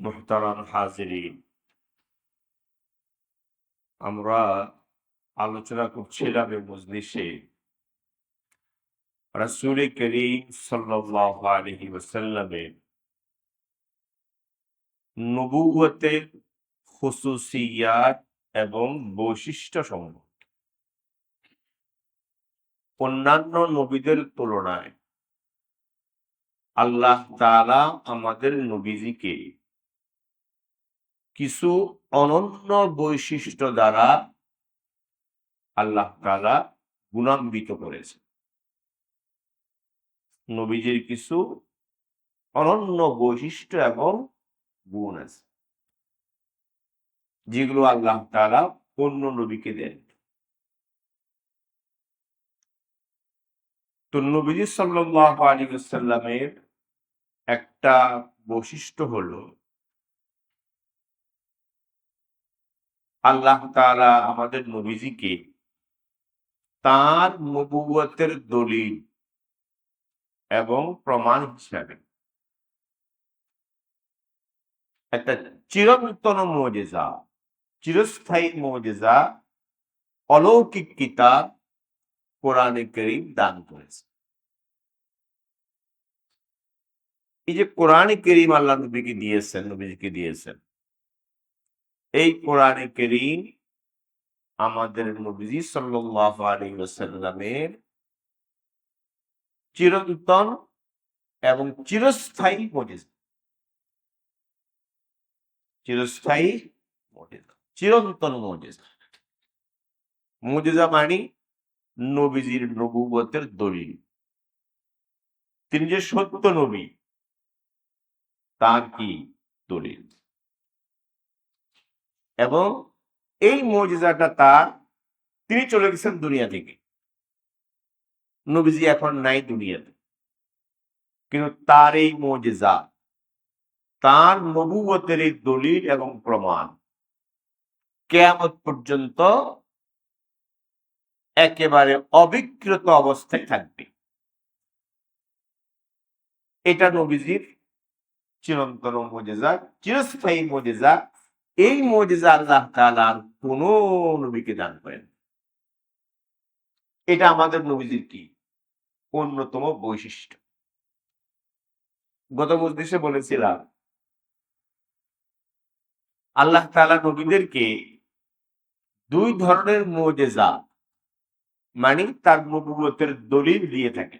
মুহতারাম হাজিরিন, আমরা আলোচনা করছিলাম এই মজলিসে রাসূল করিম সাল্লাল্লাহু আলাইহি ওয়াসাল্লামের নবুয়তের খুসুসিয়াত এবং বৈশিষ্ট্য সমূহ। অন্যান্য নবীদের তুলনায় আল্লাহ তাআলা আমাদের নবীজিকে কিছু অনন্য বৈশিষ্ট্য দ্বারা আল্লাহ তাআলা গুণান্বিত করেছে। নবীজির কিছু অনন্য বৈশিষ্ট্য এবং গুণ আছে, যেগুলো আল্লাহ তাআলা অন্য নবীকে দেন। তো নবীজি সাল্লাল্লাহু আলাইহি ওয়াসাল্লামের একটা বৈশিষ্ট্য হলো আল্লাহ তাআলা আমাদের নবীজিকে তার নবুয়তের দলিল এবং প্রমাণ হিসাবে একটা চিরন্তন মুজিজা, চিরস্থায়ী মুজিজা, অলৌকিক কিতাব কোরআনে কারীম দান করেছে। এই যে কোরআনে কারীম আল্লাহ নবীকে দিয়েছেন, নবীজিকে দিয়েছেন, এই কোরআনে কারীম আমাদের নবীজি সাল্লাল্লাহু আলাইহি ওয়াসাল্লামের চিরন্তন এবং চিরস্থায়ী মুজিজা। চিরস্থায়ী মুজিজা, চিরন্তন মুজিজা। মুজিজা মানে নবীজির নবুয়তের দলিল। তিনি যে সত্য নবী তার কি দলিল। এবং এই মুজিজাটা তার, তিনি চলে গেছেন দুনিয়া থেকে, নবীজি এখন নাই দুনিয়াতে, কিন্তু তার এই মুজিজা, তার নবুয়তের এই দলিল এবং প্রমাণ কিয়ামত পর্যন্ত একেবারে অবিকৃত অবস্থায় থাকবে। এটা নবীজির চিরন্তন মুজিজা, চিরস্থায়ী মুজিজা। এই মুজিজা আল্লাহ তাআলা কোন নবীকে দান করেন। এটা আমাদের নবীজির কি অন্যতম বৈশিষ্ট্য। গত মজলিসে বলেছিলাম আল্লাহ তাআলা নবীদেরকে দুই ধরনের মুজিজা মানে তার নবুয়তের দলিল দিয়ে থাকে।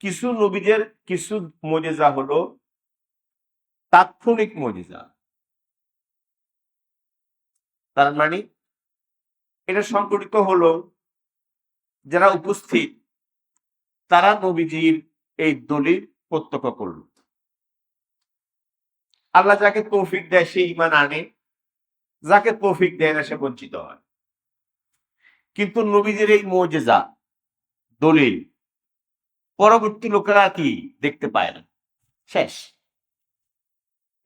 কিছু নবীদের কিছু মুজিজা হলো তাৎক্ষণিক মুজিজা। তার মানে এটা সংঘটিত হলো, যারা উপস্থিত তারা নবীজির এই দলিল প্রত্যক্ষ করল। আল্লাহ যাকে তৌফিক দেয় সে ঈমান আনে, যাকে তৌফিক দেয় না সে বঞ্চিত হয়। কিন্তু নবীজির এই মুজিজা, দলিল পরবর্তী লোকেরা কি দেখতে পায় না, শেষ।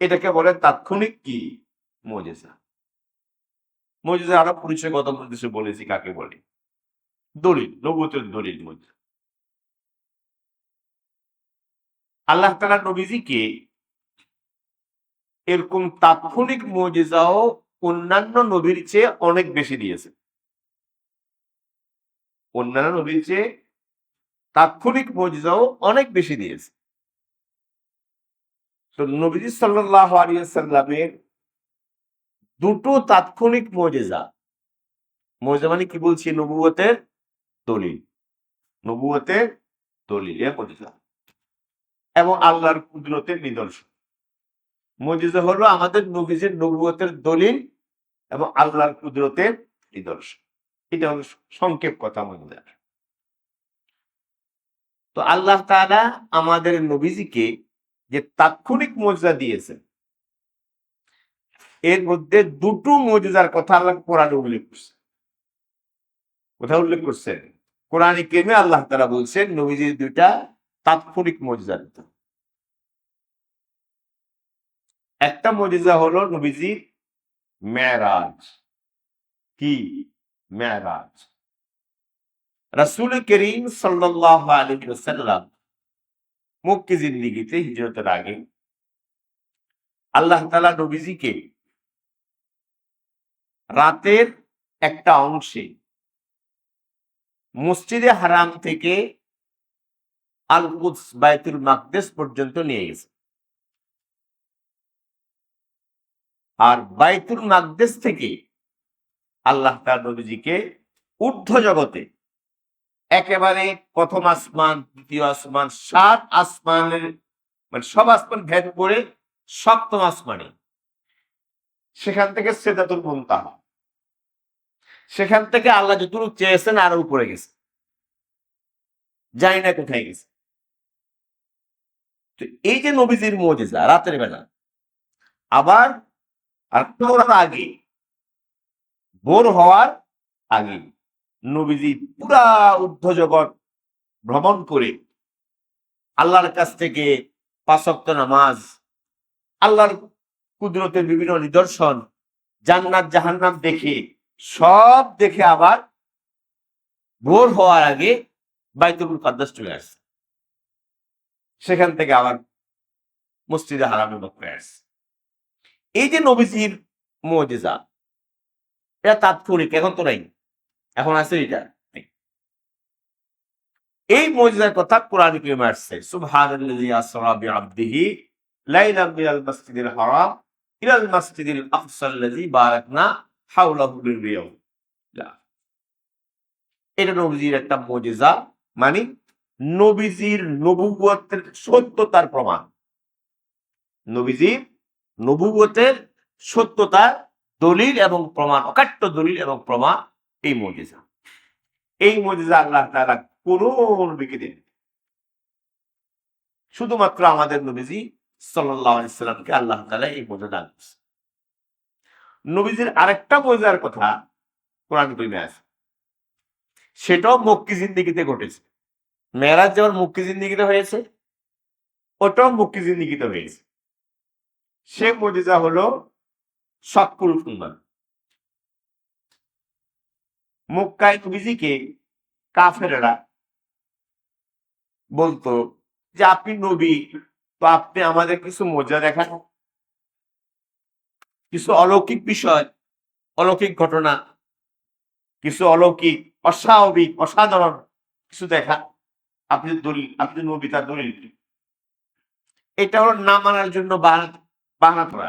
এটাকে বলে তাৎক্ষণিক কি মুজিজা। মুজিজা আরো পরিচয় গত মজলিসে বলেছি কাকে বলে, দলিল, নবুয়তের দলিল মুজিজা। আল্লাহ তাআলা নবীজিকে এরকম তাৎক্ষণিক মুজিজাও অন্যান্য নবীর চেয়ে অনেক বেশি দিয়েছে। অন্যান্য নবীর চেয়ে তাৎক্ষণিক মুজিজাও অনেক বেশি দিয়েছে। তো নবীজি সাল্লাল্লাহু আলাইহি ওয়াসাল্লামের দুটো তাৎক্ষণিক মুজিজা, মুজিজা মানে কি বলছি, নবুয়তের দলিল, নবুয়তের দলিল মুজিজা এবং আল্লাহর কুদরতের নিদর্শন। মুজিজা হলো আমাদের নবীজির নবুয়তের দলিল এবং আল্লাহর কুদরতের নিদর্শন। এটা হলো সংক্ষেপ কথা মুজিজা। তো আল্লাহ তাআলা আমাদের নবীজিকে যে তাৎক্ষণিক মুজিজা দিয়েছেন, এর মধ্যে দুটো মুজিজার কথা আল্লাহ কোরআনে উল্লেখ করছে। কোথায় উল্লেখ করছেন? কোরআনে কারীমে আল্লাহ তাআলা বলছেন নবীজির দুইটা তাৎক্ষণিক মুজিজা। একটা মুজিজা হলো নবীজির মেরাজ। কি মেরাজ? রাসূল করিম সাল্লাল্লাহু আলাইহি ওয়াসাল্লাম মক্কি জিন্দিগিতে হিজরতের আগে আল্লাহ তাআলা নবীজিকে রাতের একটা অংশে মসজিদে হারাম থেকে আল কুদস বাইতুল মাকদেস পর্যন্ত নিয়ে গেছে। আর বাইতুল মাকদেস থেকে আল্লাহ তাআলা নবীজিকে ঊর্ধ্ব জগতে একেবারে প্রথম আসমান, দ্বিতীয় আসমান, ৭ আসমানের মানে সব আসমান ভেদ করে সপ্তম আসমানে, সেখান থেকে সিদরাতুল মুনতাহা, সেখান থেকে আল্লাহ যতটুকু চেয়েছেন আরো উপরে গেছে, জানি না কোথায় গেছে। তো এই যে নবীজির মুজিজা রাতের বেলা, আবার আর আগে ভোর হওয়ার আগে নবীজি পুরা ঊর্ধ্ব জগৎ ভ্রমণ করে আল্লাহর কাছ থেকে ৫ ওয়াক্ত নামাজ, আল্লাহর কুদরতের বিভিন্ন নিদর্শন, জান্নাত জাহান্নাম দেখে সব দেখে আবার ভোর হওয়ার আগে বাইতুল মুকাদ্দাস চলে আসছে, সেখান থেকে আবার মসজিদে হারামে মক্কায় আসছে। এই যে নবীজির মুজিজা, এটা তাৎক্ষণিক, এখন তো নাই, এখন আছে এটা। এই মুজিজার কথা কোরআন কারীমে আসছে, সুবহানাল্লাযী আসরা বিআবদিহি লাইলাম মিনাল মাসজিদিল হারাম ইলাল মাসজিদিল আকসাল্লাযী বারাকনা হাওলাহু লিরিয়াউলা। এটা নবীজির একটা মুজিজা, মানে নবীজির নবুয়তের সত্যতার প্রমাণ, নবীজির নবুয়তের সত্যতার দলিল এবং প্রমাণ, অকাট্য দলিল এবং প্রমাণ এই মুজিজা। এই মুজিজা আল্লাহ তাআলা কোন নবীকে দেন, শুধুমাত্র আমাদের নবীজি সাল্লাল্লাহু আলাইহি সাল্লামকে আল্লাহ তাআলা এই মুজিজা দান করেছেন। নবীজির আরেকটা মুজিজার কথা কোরআন কারীমে আছে, সেটাও মক্কি জিন্দেগিতে ঘটেছে। মেরাজ যেমন মক্কি জিন্দেগিতে হয়েছে, ওটাও মক্কি জিন্দেগিতে হয়েছে। সে মুজিজা হলো শক্কুল কুরবান। মক্কায় নবীজিকে কাফেররা বলতো যে আপনি নবী, তো আপনি আমাদের কিছু মুজিজা দেখান, কিছু অলৌকিক বিষয়, অলৌকিক ঘটনা, কিছু অলৌকিক অস্বাভাবিক অসাধারণ কিছু দেখা, আপনি দলিল, আপনি নবী তার দলিল। এটা হলো না মানার জন্য বাহানা করা।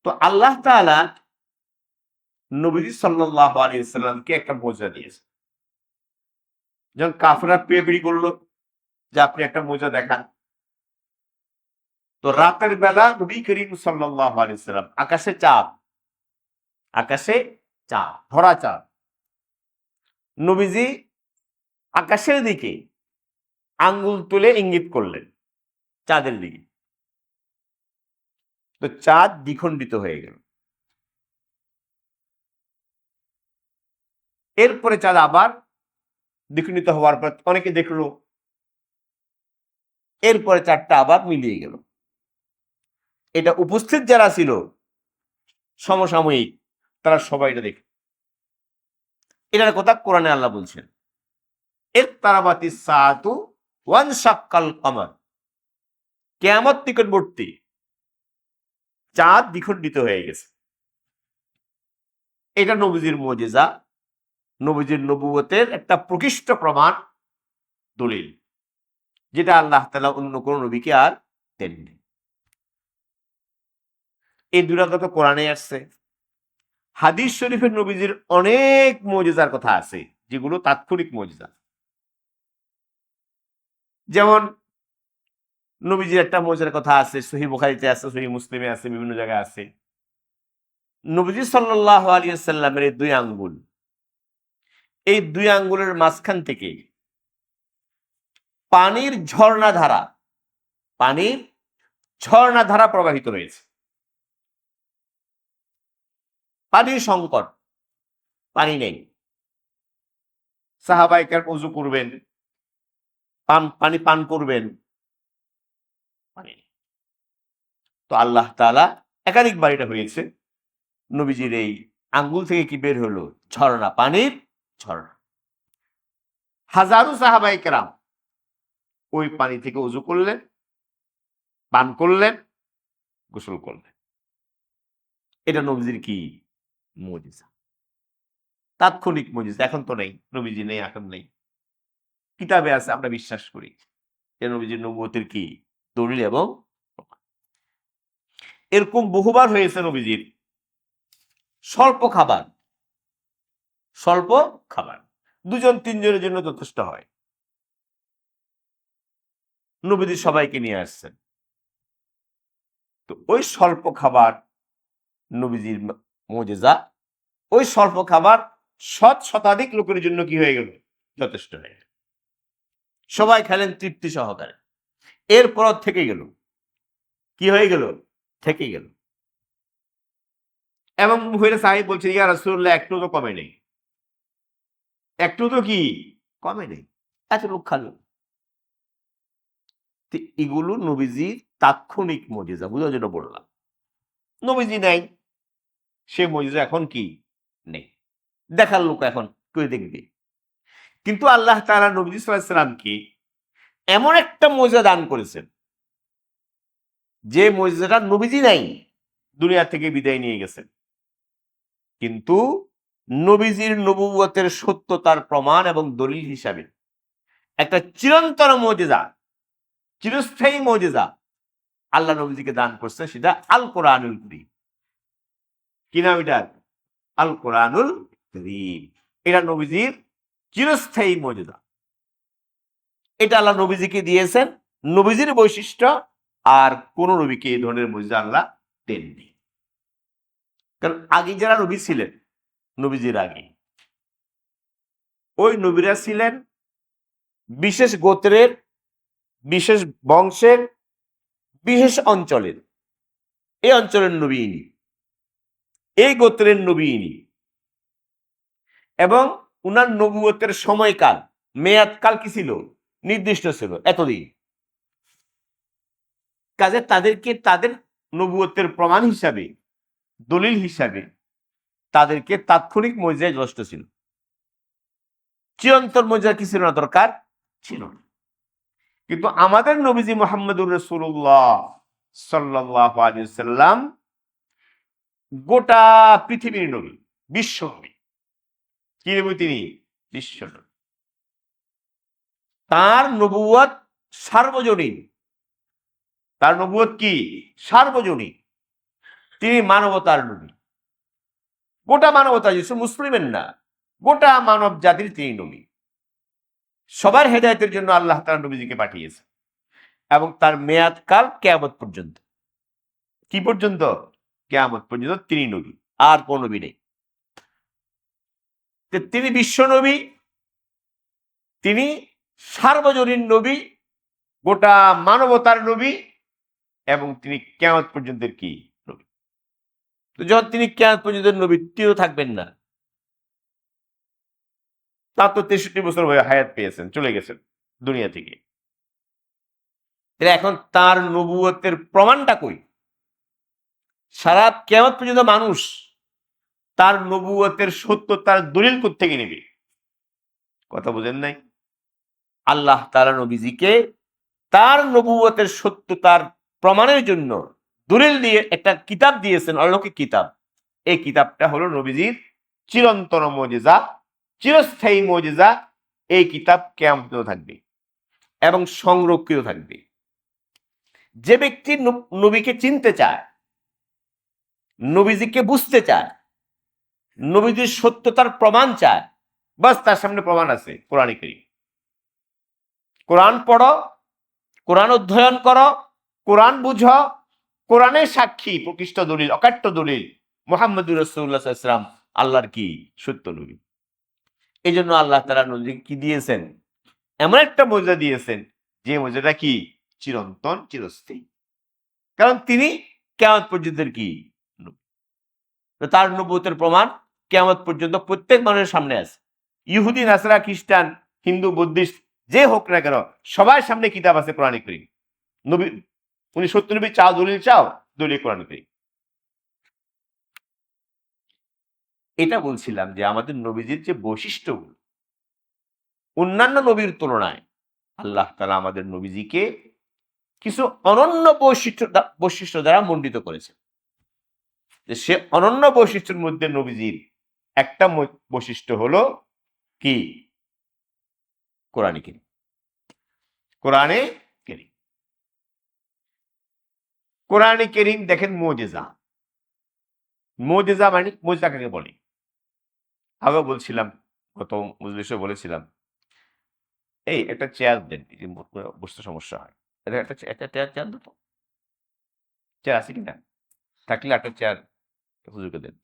তো আল্লাহ তাআলা নবী সাল্লাল্লাহু আলাইহি ওয়াসাল্লামকে একটা মুজিজা দিয়েছে। যখন কাফেররা পেপিড়ি করলো যে আপনি একটা মুজিজা দেখান, তো রাতের বেলা নবী করিম সাল্লাল্লাহু আলাইহি ওয়াসাল্লাম আকাশে চাঁদ, আকাশে চাঁদ, ধরা চাঁদ, নবীজি আকাশের দিকে আঙ্গুল তুলে ইঙ্গিত করলেন চাঁদের দিকে, তো চাঁদ দ্বিখণ্ডিত হয়ে গেল। এরপরে চাঁদ আবার দ্বিখণ্ডিত হওয়ার পর অনেকে দেখলো, এরপরে চাঁদটা আবার মিলিয়ে গেল। এটা উপস্থিত যারা ছিল সমসাময়িক, তারা সবাই এটা দেখে। এটার কথা কোরআনে আল্লাহ বলছেন, ইকতারাবাতিস সাআতু ওয়ানশাক্কাল কমর, কিয়ামত নিকটবর্তী, চাঁদ দ্বিখণ্ডিত হয়ে গেছে। এটা নবীজির মুজিজা, নবীজির নবুয়তের একটা প্রকৃষ্ট প্রমাণ, দলিল, যেটা আল্লাহ তাআলা অন্য কোন নবীকে আর দেননি। এই দুইটা কথা কোরআনে আসছে। হাদিস শরীফের নবীজির অনেক মুজিজার কথা আছে, যেগুলো তাৎক্ষণিক মুজিজা। যেমন নবীজির একটা মুজিজার কথা আছে, সহিহ বুখারীতে আছে, সহিহ মুসলিমে আছে, বিভিন্ন জায়গায় আছে। নবীজি সাল্লাল্লাহু আলাইহি ওয়াসাল্লামের এই 2 আঙ্গুল, এই 2 আঙ্গুলের মাঝখান থেকে পানির ঝর্ণাধারা, পানির ঝর্ণাধারা প্রবাহিত রয়েছে। পানির সংকট, পানি নেই, সাহাবায়ে কেরাম ওযু করবেন, পানি পান করবেন, পানি নেই। তো আল্লাহ তাআলা একাধিকবার এটা হয়েছে, নবীজির এই আঙ্গুল থেকে কি বের হলো? ঝর্ণা, পানির ঝর্ণা। হাজারো সাহাবায়ে কেরাম ওই পানি থেকে উজু করলেন, পান করলেন, গোসল করলেন। এটা নবীজির কি মুজিজা, তাৎক্ষণিক মুজিজা। এখন তো নেই, নবীজি নেই, এখন নেই, কিতাবে আছে, আমরা বিশ্বাস করি যে নবীজির নবুয়তের কি দলিল এবং প্রমাণ। এরকম বহুবার হয়েছে নবীজির স্বল্প খাবার, স্বল্প খাবার 2-3 জনের জন্য যথেষ্ট হয়। নবীজি সবাইকে নিয়ে আসছেন, তো ওই স্বল্প খাবার নবীজির মুজিজা। ওই স্বল্প খাবার শতাধিক লোকের জন্য কি হয়ে গেল, যথেষ্ট হয়ে গেল। সবাই খেলেন তৃপ্তি সহকারে। এরপর থেকে গেল, কি হয়ে গেল, থেকে গেল। এবং মহিলা সাহেব বলছে, ইয়া রাসূলুল্লাহ, একটু তো কমে নেই, একটু তো কি কমে নেই, এত লোক খালো। এগুলো নবীজির তাৎক্ষণিক মুজিজা, বুঝার জন্য বললাম। নবীজি নাই, সে মুজিজা এখন কি নেই, দেখার লোক এখন কেউ দেখবে। কিন্তু আল্লাহ তাআলা নবী সাল্লাল্লাহু আলাইহি সাল্লামকে এমন একটা মুজিজা দান করেছেন, যে মুজিজাটা নবীজি নাই, দুনিয়া থেকে বিদায় নিয়ে গেছেন, কিন্তু নবীজির নবুয়তের সত্যতার প্রমাণ এবং দলিল হিসাবে একটা চিরন্তন মুজিজা, চিরস্থায়ী মুজিজা আল্লাহ নবীজিকে দান করছে, সেটা আল কোরআনুল কারীম। কি নাম এটা? আল কোরআনুল কারীম। এটা নবীজির চিরস্থায়ী মুজিজা। এটা আল্লাহ নবীজিকে দিয়েছেন, নবীজির বৈশিষ্ট্য। আর কোন নবীকে এই ধরনের মুজিজা আল্লাহ দেননি। কারণ আগে যারা নবী ছিলেন, নবীজির আগে, ওই নবীরা ছিলেন বিশেষ গোত্রের, বিশেষ বংশের, বিশেষ অঞ্চলের। এই অঞ্চলের নবী ইনি, এই গোত্রের নবী ইনি, এবং উনার নবুয়তের সময়কাল, মেয়াদকাল কি ছিল, নির্দিষ্ট ছিল, এতদিন। কাজে তাদেরকে তাদের নবুয়তের প্রমাণ হিসাবে, দলিল হিসাবে তাদেরকে তাৎক্ষণিক মুজিজা যথেষ্ট ছিল। চিরন্তন মুজিজা কি ছিল না, দরকার ছিল না। কিন্তু আমাদের নবীজি মুহাম্মদুর রাসূলুল্লাহ সাল্লাল্লাহু আলাইহি ওয়াসাল্লাম গোটা পৃথিবীর নবী, বিশ্ব নবী। কি নবী তিনি? বিশ্ব নবী। তার নবুয়ত সার্বজনীন, তার নবুয়ত কি সার্বজনীন। তিনি মানবতার নবী, গোটা মানবতা, শুধু মুসলিমের না, গোটা মানব জাতির তিনি নবী। সবার হেদায়েতের জন্য আল্লাহ তাআলা নবীজিকে পাঠিয়েছে, এবং তার মেয়াদকাল কিয়ামত পর্যন্ত। কি পর্যন্ত? কিয়ামত পর্যন্ত তিনি নবী, আর কোন নবী নেই। তিনি বিশ্ব নবী, তিনি সার্বজনীন নবী, গোটা মানবতার নবী, এবং তিনি কিয়ামত পর্যন্ত কি নবী। তো যখন তিনি কিয়ামত পর্যন্ত নবী, তিনিও থাকবেন না। তার তো 63 বছর হায়াত পেয়েছেন, চলে গেছেন দুনিয়া থেকে। এখন তার নবুয়তের প্রমাণটা কই? সারা কিয়ামত পর্যন্ত মানুষ তার নবুয়তের সত্যতার দলিল কোত্থেকে নেবে? কথা বুঝেন নাই? আল্লাহ তাআলা নবীজিকে তার নবুয়তের সত্যতার প্রমাণের জন্য দলিল দিয়ে একটা কিতাব দিয়েছেন, অলৌকিক কিতাব। এই কিতাবটা হলো নবীজির চিরন্তন মুজিজা, চিরস্থায়ী মুজিজা। এই কিতাব কিয়ামত পর্যন্ত থাকবে এবং সংরক্ষিত থাকবে। যে ব্যক্তি নবীকে চিনতে চায়, নবীজিকে বুঝতে চায়, নবীজির সত্যতার প্রমাণ চায়, বাস তার সামনে প্রমাণ আছে, কোরআন কারীম। কোরআন পড়ো, কোরআন অধ্যয়ন করো, কোরআন বুঝো। কোরআনের সাক্ষী, প্রকৃষ্ট দলিল, অকাট্য দলিল, মুহাম্মদুর রাসূলুল্লাহ সাল্লাল্লাহু আলাইহি ওয়াসাল্লাম আল্লাহর কি সত্য নবী। এই জন্য আল্লাহ তাআলা নবীকে কি দিয়েছেন? এমন একটা মুজিজা দিয়েছেন, যে মুজিজাটা কি চিরন্তন, চিরস্থায়ী। কারণ তিনি কিয়ামত পর্যন্ত কি নবী। তার নবুয়তের প্রমাণ কিয়ামত পর্যন্ত প্রত্যেক মানুষের সামনে আছে। ইহুদি, নাসারা, খ্রিস্টান, হিন্দু, বুদ্ধিস্ট, যে হোক না কেন, সবার সামনে কিতাব আছে, কোরআন কারীম। নবী, উনি সত্য নবী চাও, দলিল চাও, দলিল কোরআন কারীম। এটা বলছিলাম যে আমাদের নবীজির যে বৈশিষ্ট্যগুলো অন্যান্য নবীর তুলনায় আল্লাহ তাআলা আমাদের নবীজিকে কিছু অনন্য বৈশিষ্ট্য দ্বারা মণ্ডিত করেছে। যে সে অনন্য বৈশিষ্ট্যের মধ্যে নবীজির একটা বৈশিষ্ট্য হলো কি? কোরআনে কারীম। কোরআনে কারীম, কোরআনে কারীম দেখেন মুজিজা। মুজিজা মানে মুজিজা কাকে বলে? আগেও বলছিলাম, গত মজলিসে বলেছিলাম, এই একটা চেয়ার দেন, এই যে বসতে সমস্যা হয়, এটা একটা চেয়ার চেয়ার দেন তো, চেয়ার আছে কিনা? থাকলে একটা চেয়ার হুজুরকে দেন।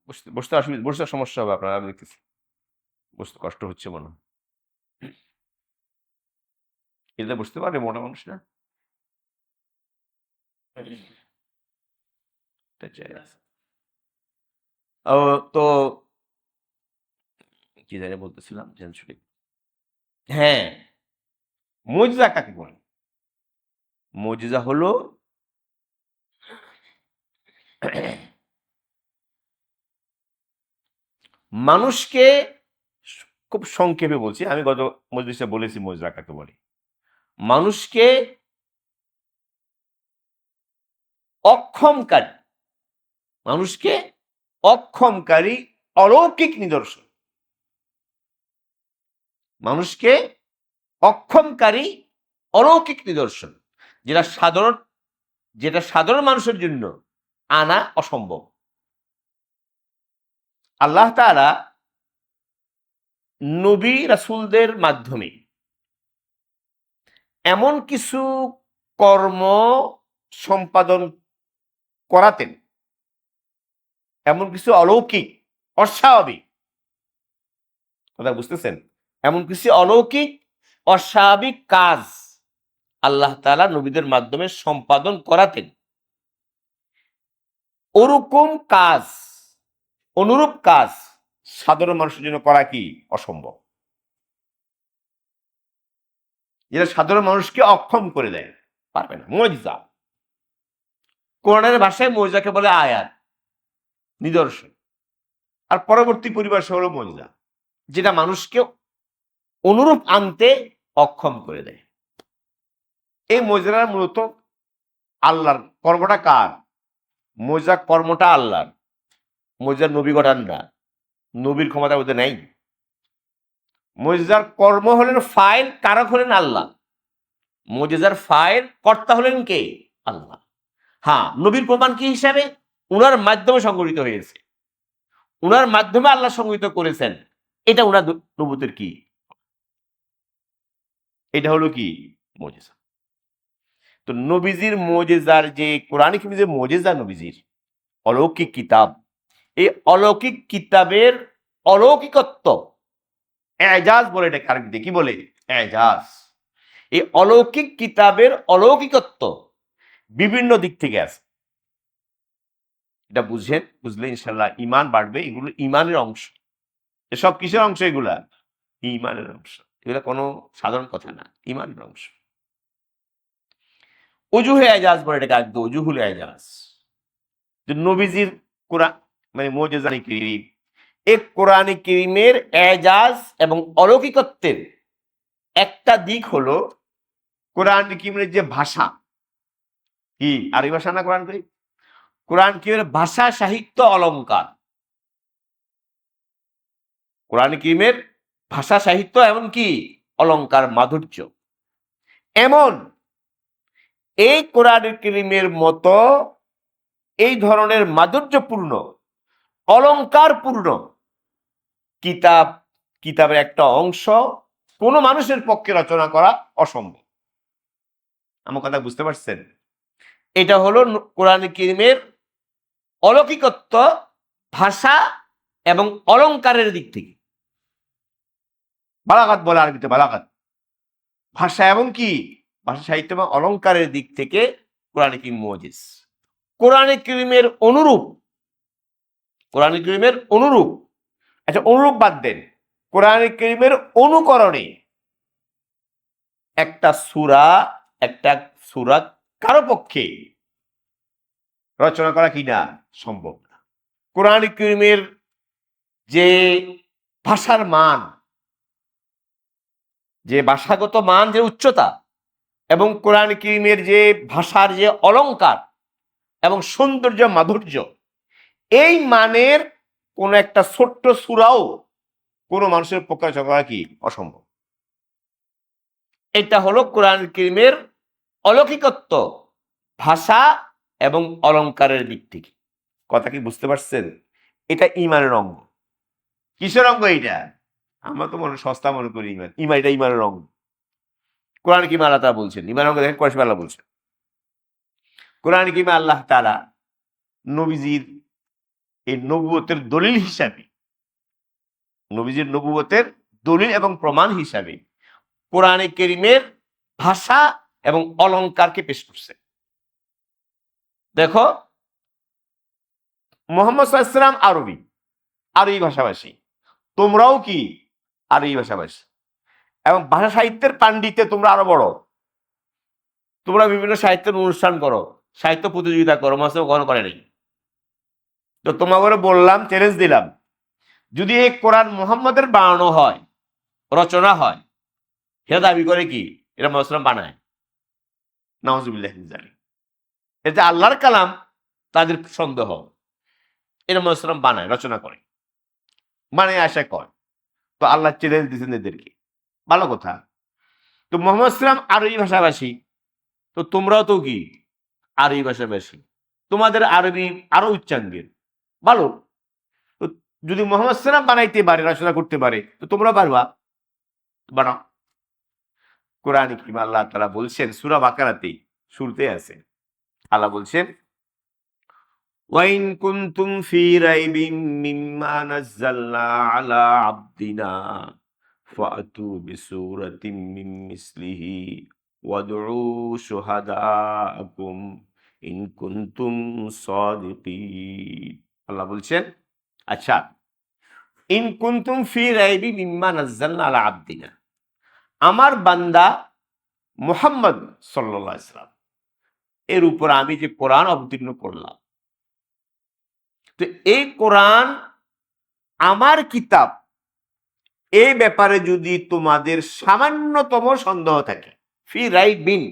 বসতে বসতে অসুবিধা, বসতে সমস্যা হবে আপনার, আমি দেখতেছি বসতে কষ্ট হচ্ছে মনে হয়। এতে বসতে পারবে মোটা মানুষ না? একটা চেয়ার আছে। ও, তো কি জানি বলতেছিলাম, জেন ছুটি। হ্যাঁ, মুজিজা কাকে বলে? মুজিজা হলো মানুষকে, খুব সংক্ষেপে বলছি, আমি গত মজলিসে বলেছি মুজিজা কাকে বলে। মানুষকে অক্ষমকারী, মানুষকে অক্ষমকারী অলৌকিক নিদর্শন, মানুষকে অক্ষমকারী অলৌকিক নিদর্শন, যেটা সাধারণ মানুষের জন্য আনা অসম্ভব। আল্লাহ তাআলা নবী রাসূলদের মাধ্যমে এমন কিছু কর্ম সম্পাদন করাতেন, এমন কিছু অলৌকিক, অস্বাভাবিক, কথা বুঝতেছেন? এমন কিছু অলৌকিক অস্বাভাবিক কাজ আল্লাহ তাআলা নবীদের মাধ্যমে সম্পাদন করাতেন। ওরকম কাজ, অনুরূপ কাজ সাধারণ মানুষের জন্য করা কি? অসম্ভব। যেটা সাধারণ মানুষকে অক্ষম করে দেয়, পারবে না। মুজিজা, কোরআনের ভাষায় মুজিজাকে বলে আয়াত, নিদর্শন। আর পরবর্তী পরিভাষা হলো মুজিজা, যেটা মানুষকে অনুরূপ আনতে অক্ষম করে দেয়। এই মুজিজা মূলত আল্লাহর, কর্মটা কার? মুজিজা কর্মটা আল্লাহর। মুজিজা নবী ঘটান না, নবীর ক্ষমতা ওদের নেই। মুজিজার কর্ম হলেন ফাইল, কারক হলেন আল্লাহ। মুজিজার ফাইল, কর্তা হলেন কে? আল্লাহ। হ্যাঁ, নবীর প্রমাণ কি হিসাবে? উনার মাধ্যমে সংগঠিত হয়েছে, উনার মাধ্যমে আল্লাহ সংগঠিত করেছেন। এটা উনার নবুতের কি? এটা হলো কি? মুজিজা। তো নবীজির মুজিজার, যে কোরআনিক যে মুজিজা নবীজির অলৌকিক কিতাব, এই অলৌকিক কিতাবের অলৌকিকত্ব, এজাজ বলে এটাকে আরবিতে, কি বলে? এজাজ। এই অলৌকিক কিতাবের অলৌকিকত্ব বিভিন্ন দিক থেকে আছে। এটা বুঝলে ইনশাল্লাহ ইমান বাড়বে। এগুলো ইমানের অংশ। এসব কিসের অংশ? এগুলা ইমানের অংশ। এগুলা কোনো সাধারণ কথা না, ইমানের অংশ। ওজুহে এজাজ বলে এটাকে, একদম ওজুহুল এজাজ। যে নবীজির কোরআন মানে মুজিজা কারীম, এই কোরআন কারীমের এজাজ এবং অলৌকিকত্বের একটা দিক হলো কোরআন কারীমের যে ভাষা, কি আরবি ভাষা না কোরআন কারীম? কোরআন কারীমের ভাষা, সাহিত্য, অলংকার। কোরআন কারীমের ভাষা, সাহিত্য, এমনকি অলংকার, মাধুর্য। এমন এই কোরআন কারীমের মতো এই ধরনের মাধুর্যপূর্ণ, অলংকারপূর্ণ কিতাবের একটা অংশ কোন মানুষের পক্ষে রচনা করা অসম্ভব। আমার কথা বুঝতে পারছেন? এটা হলো কোরআন কারীমের অলৌকিকত্ব ভাষা এবং অলংকারের দিক থেকে। বালাগাত বলে আরবিতে, বালাগাত, ভাষা এবং কি? ভাষা, সাহিত্য এবং অলংকারের দিক থেকে কোরআন কারীম মুজিজ। কোরআন কারীমের অনুরূপ, কোরআন কারীমের অনুরূপ, আচ্ছা অনুরূপ বাদ দেন, কোরআন কারীমের অনুকরণে একটা সূরা কারো পক্ষে রচনা করা কিনা সম্ভব না। কোরআন কারীমের যে ভাষার মান, যে ভাষাগত মান, যে উচ্চতা, এবং কোরআন কারীমের যে ভাষার যে অলংকার এবং সৌন্দর্য মাধুর্য, এই মানের কোন একটা ছোট্ট সূরাও কোন মানুষের পক্ষে করা কি অসম্ভব। এটা হলো কোরআন কারীমের অলৌকিকত্ব ভাষা এবং অলংকারের দিক থেকে। কথা কি বুঝতে পারছেন? এটা ইমানের অঙ্গ। কিসের অঙ্গ এটা? আমরা তো সস্তা মনে করি ইমান এটা ইমানের অঙ্গ। কোরআন কারীমে আল্লাহ তাআলা বলছেন, ইমানের অঙ্গ দেখেন কোরআন আল্লাহ বলছেন। কোরআন কারীমে আল্লাহ তাআলা নবীজির এই নবুয়তের দলিল হিসাবে, নবীজির নবুয়তের দলিল এবং প্রমাণ হিসাবে কোরআন কারীমের ভাষা এবং অলংকারকে পেশ করছে। দেখো, মুহাম্মদ সাল্লাল্লাহু আলাইহি ওয়াসাল্লাম আরবি ভাষাভাষী, তোমরাও কি আরবি ভাষাভাষী, এবং ভাষা সাহিত্যের পাণ্ডিত্যে তোমরা আরো বড়। তোমরা বিভিন্ন সাহিত্যের অনুষ্ঠান করো, সাহিত্য প্রতিযোগিতা করো, মাসে কখনো করে নাই। তো তোমাকে বললাম, চ্যালেঞ্জ দিলাম, যদি এই কোরআন মুহাম্মদের বানানো হয়, রচনা হয়, এটা দাবি করে কি এটা মুসলমান বানায়? নাউজুবিল্লাহ মিন যালিক। এটা আল্লাহর কালাম, তাদের সন্দেহ। এটা মুসলমান বানায়, রচনা করে, মানে আশা কয়। তো আল্লাহ চ্যালেঞ্জ দিয়েছেন এদেরকে, ভালো কথা। তো মুহাম্মদ সাল্লাম আরবি ভাষাভাষী, তো তোমরাও তো কি আরবি ভাষাভাষী, তোমাদের আরবি আরো উচ্চাঙ্গের, ভালো। তো যদি মুহাম্মদ সাল্লাম বানাইতে পারে, রচনা করতে পারে, তো তোমরা পারবা, বানাও। কোরআন কারীমে আল্লাহ তাআলা বলছেন, সূরা বাকারাতে শুরুতে আছে, আল্লাহ বলছেন, ওয়াইন কুনতুম ফি রাইবিম মিম্মা নাযালনা আলা আবদিনা ফাতু বিসূরাতিম মিন মিসলিহি ওয়াদউ শুহাদাআকুম ইন কুনতুম সাদিকিন। আল্লাহ বলছেন, আচ্ছা, ইন কুনতুম ফি রাইবি মিম্মা নাযালনা আলা আবদিনা, আমার বান্দা মুহাম্মদ সাল্লাল্লাহু আলাইহি ওয়াসাল্লাম এর উপর আমি যে কোরআন অবতীর্ণ করলাম, তো এই কোরআন আমার কিতাব, এই ব্যাপারে যদি তোমাদের সামান্যতম সন্দেহ থাকে, ফি রাইবিন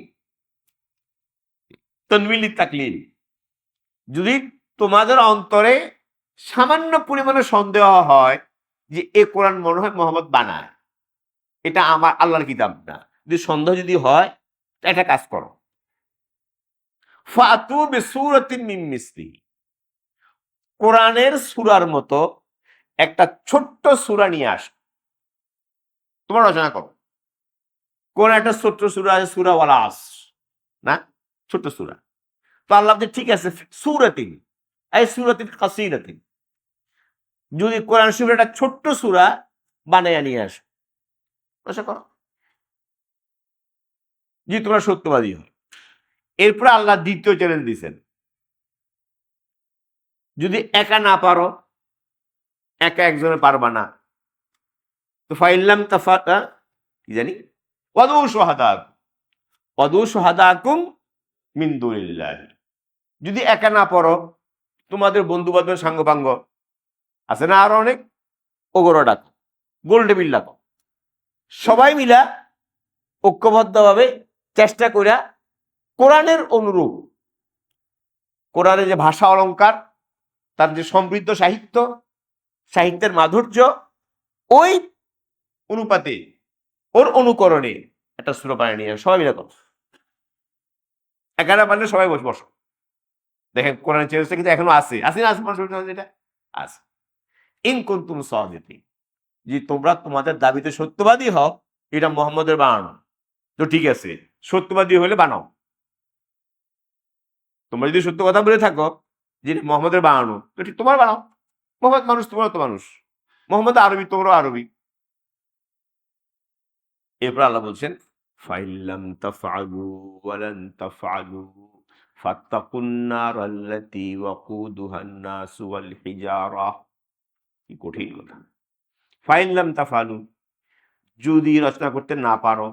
তানওয়িন তাকলিল, যদি তোমাদের অন্তরে সামান্য পরিমাণে সন্দেহ হয় যে এই কোরআন মনে হয় মুহাম্মদ বানায়, এটা আমার আল্লাহর কিতাব না, যদি সন্দেহ যদি হয়, একটা কাজ করো, ফাতু বিসূরাতিন মিন মিসলিহি, কোরআনের সূরার মতো একটা ছোট্ট সূরা নিয়ে আস, তোমরা রচনা করো। কোন একটা ছোট্ট সূরা আছে, সূরা ওয়াল আসর, না, ছোট্ট সূরা। তো আল্লাহ বলছে, ঠিক আছে, সূরাতিন এই সূরাতিন কাসীরাতিন, যদি কোরআন শরীফের একটা ছোট্ট সূরা বানাইয়া নিয়ে আসো, রচনা করো, যদি তোমরা সত্যবাদী হয়। এরপরে আল্লাহ দ্বিতীয় চ্যালেঞ্জ দিয়েছেন, যদি একা না পারো, একা একজনে পারবা না, তো ফাইল্লাম তাফাতা কি জানি ওয়াদু শুহাদাকুম মিন দুনিল্লাহ, যদি একা না পারো, তোমাদের বন্ধু বান্ধব সাঙ্গপাঙ্গ আছে না আরো অনেক, ওগোরা ডাকো, গোল টেবিল ডাকো, সবাই মিলা ঐক্যবদ্ধভাবে চেষ্টা করিয়া কোরআনের অনুরূপ, কোরআনের যে ভাষা অলংকার, তার যে সমৃদ্ধ সাহিত্য, সাহিত্যের মাধুর্য, ওই অনুপাতে, ওর অনুকরণে একটা সূরা বানিয়ে নিয়ে সবাই মিলে করো। একারা বানিয়ে সবাই বসো। দেখেন কোরআনের চ্যালেঞ্জটা কিন্তু এখনো আছে, আছে না, এটা আছে। ইন কুনতুম সাদিকিন, যে তোমরা তোমাদের দাবিতে সত্যবাদী হও, এটা মুহাম্মদের বানানো, তো ঠিক আছে, সত্যবাদী হলে বানাও। তোমরা যদি সত্য কথা বলে থাকো যে মুহাম্মদের বানানো, তো ঠিক তোমার বানাও। মুহাম্মদ মানুষ, তোমরা তো মানুষ। মুহাম্মদ আরবি, তোমরাও আরবি। এরপর আল্লাহ বলছেন, ফাইল্লাম তাফআলু ওয়ালান তাফআলু ফাত্তাকুন নারাল্লাতী ওয়াকুদুহান নাসু ওয়াল হিজারা। কি কঠিন কথা। ফাইল্লাম তাফআলু, যদি রচনা করতে না পারো,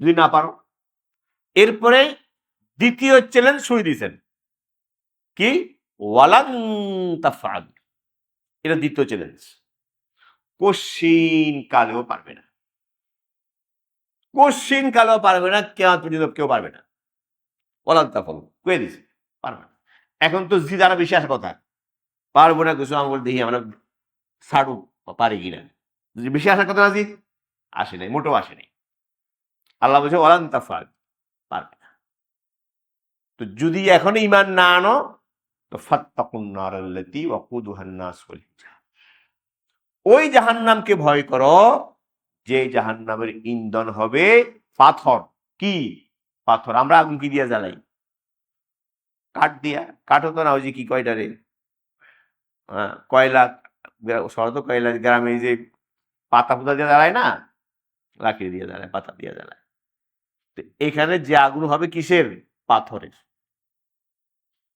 যদি না পারো, এরপরে দ্বিতীয় চ্যালেঞ্জ শুরু দিয়েছেন কি, ওয়ালান তাফআলু, এটা দ্বিতীয় চ্যালেঞ্জ, কোশ্চিন কালেও পারবে না। কোশ্চিন কালো পারবে না, কেমন পর্যন্ত কেউ পারবে না। অলান্তা ফল কয়ে দিছে পারবে না। এখন তো জি যারা বেশি আসার কথা, পারবো না কিছু আমি দেখি আমরা ছাড়ু পারি কিনা। যদি বেশি আসার কথা না জি আসে নাই, মোটেও আসে নাই। আল্লাহ বলছে অলান্তা ফাল পারবে না। তো যদি এখন ইমান না আনো তো ফাত্তাকুন নারাল্লাতী ওয়াকুদুহান নাস ওয়াল হিজারা, ওই জাহান্নামকে ভয় করো যে জাহান্নামের ইন্ধন হবে পাথর। কি পাথর? আমরা আগুন কি দিয়া জ্বালাই? কাঠ দিয়া। কাঠও তো না, ওই যে কি কয়টারে কয়লা, শহর তো কয়লা, গ্রামে যে পাতা পুতা দিয়ে জ্বালায় না, লাকড়ি দিয়ে জ্বালায়, পাতা দিয়ে জ্বালায়। তো এখানে যে আগুন হবে কিসের? পাথরের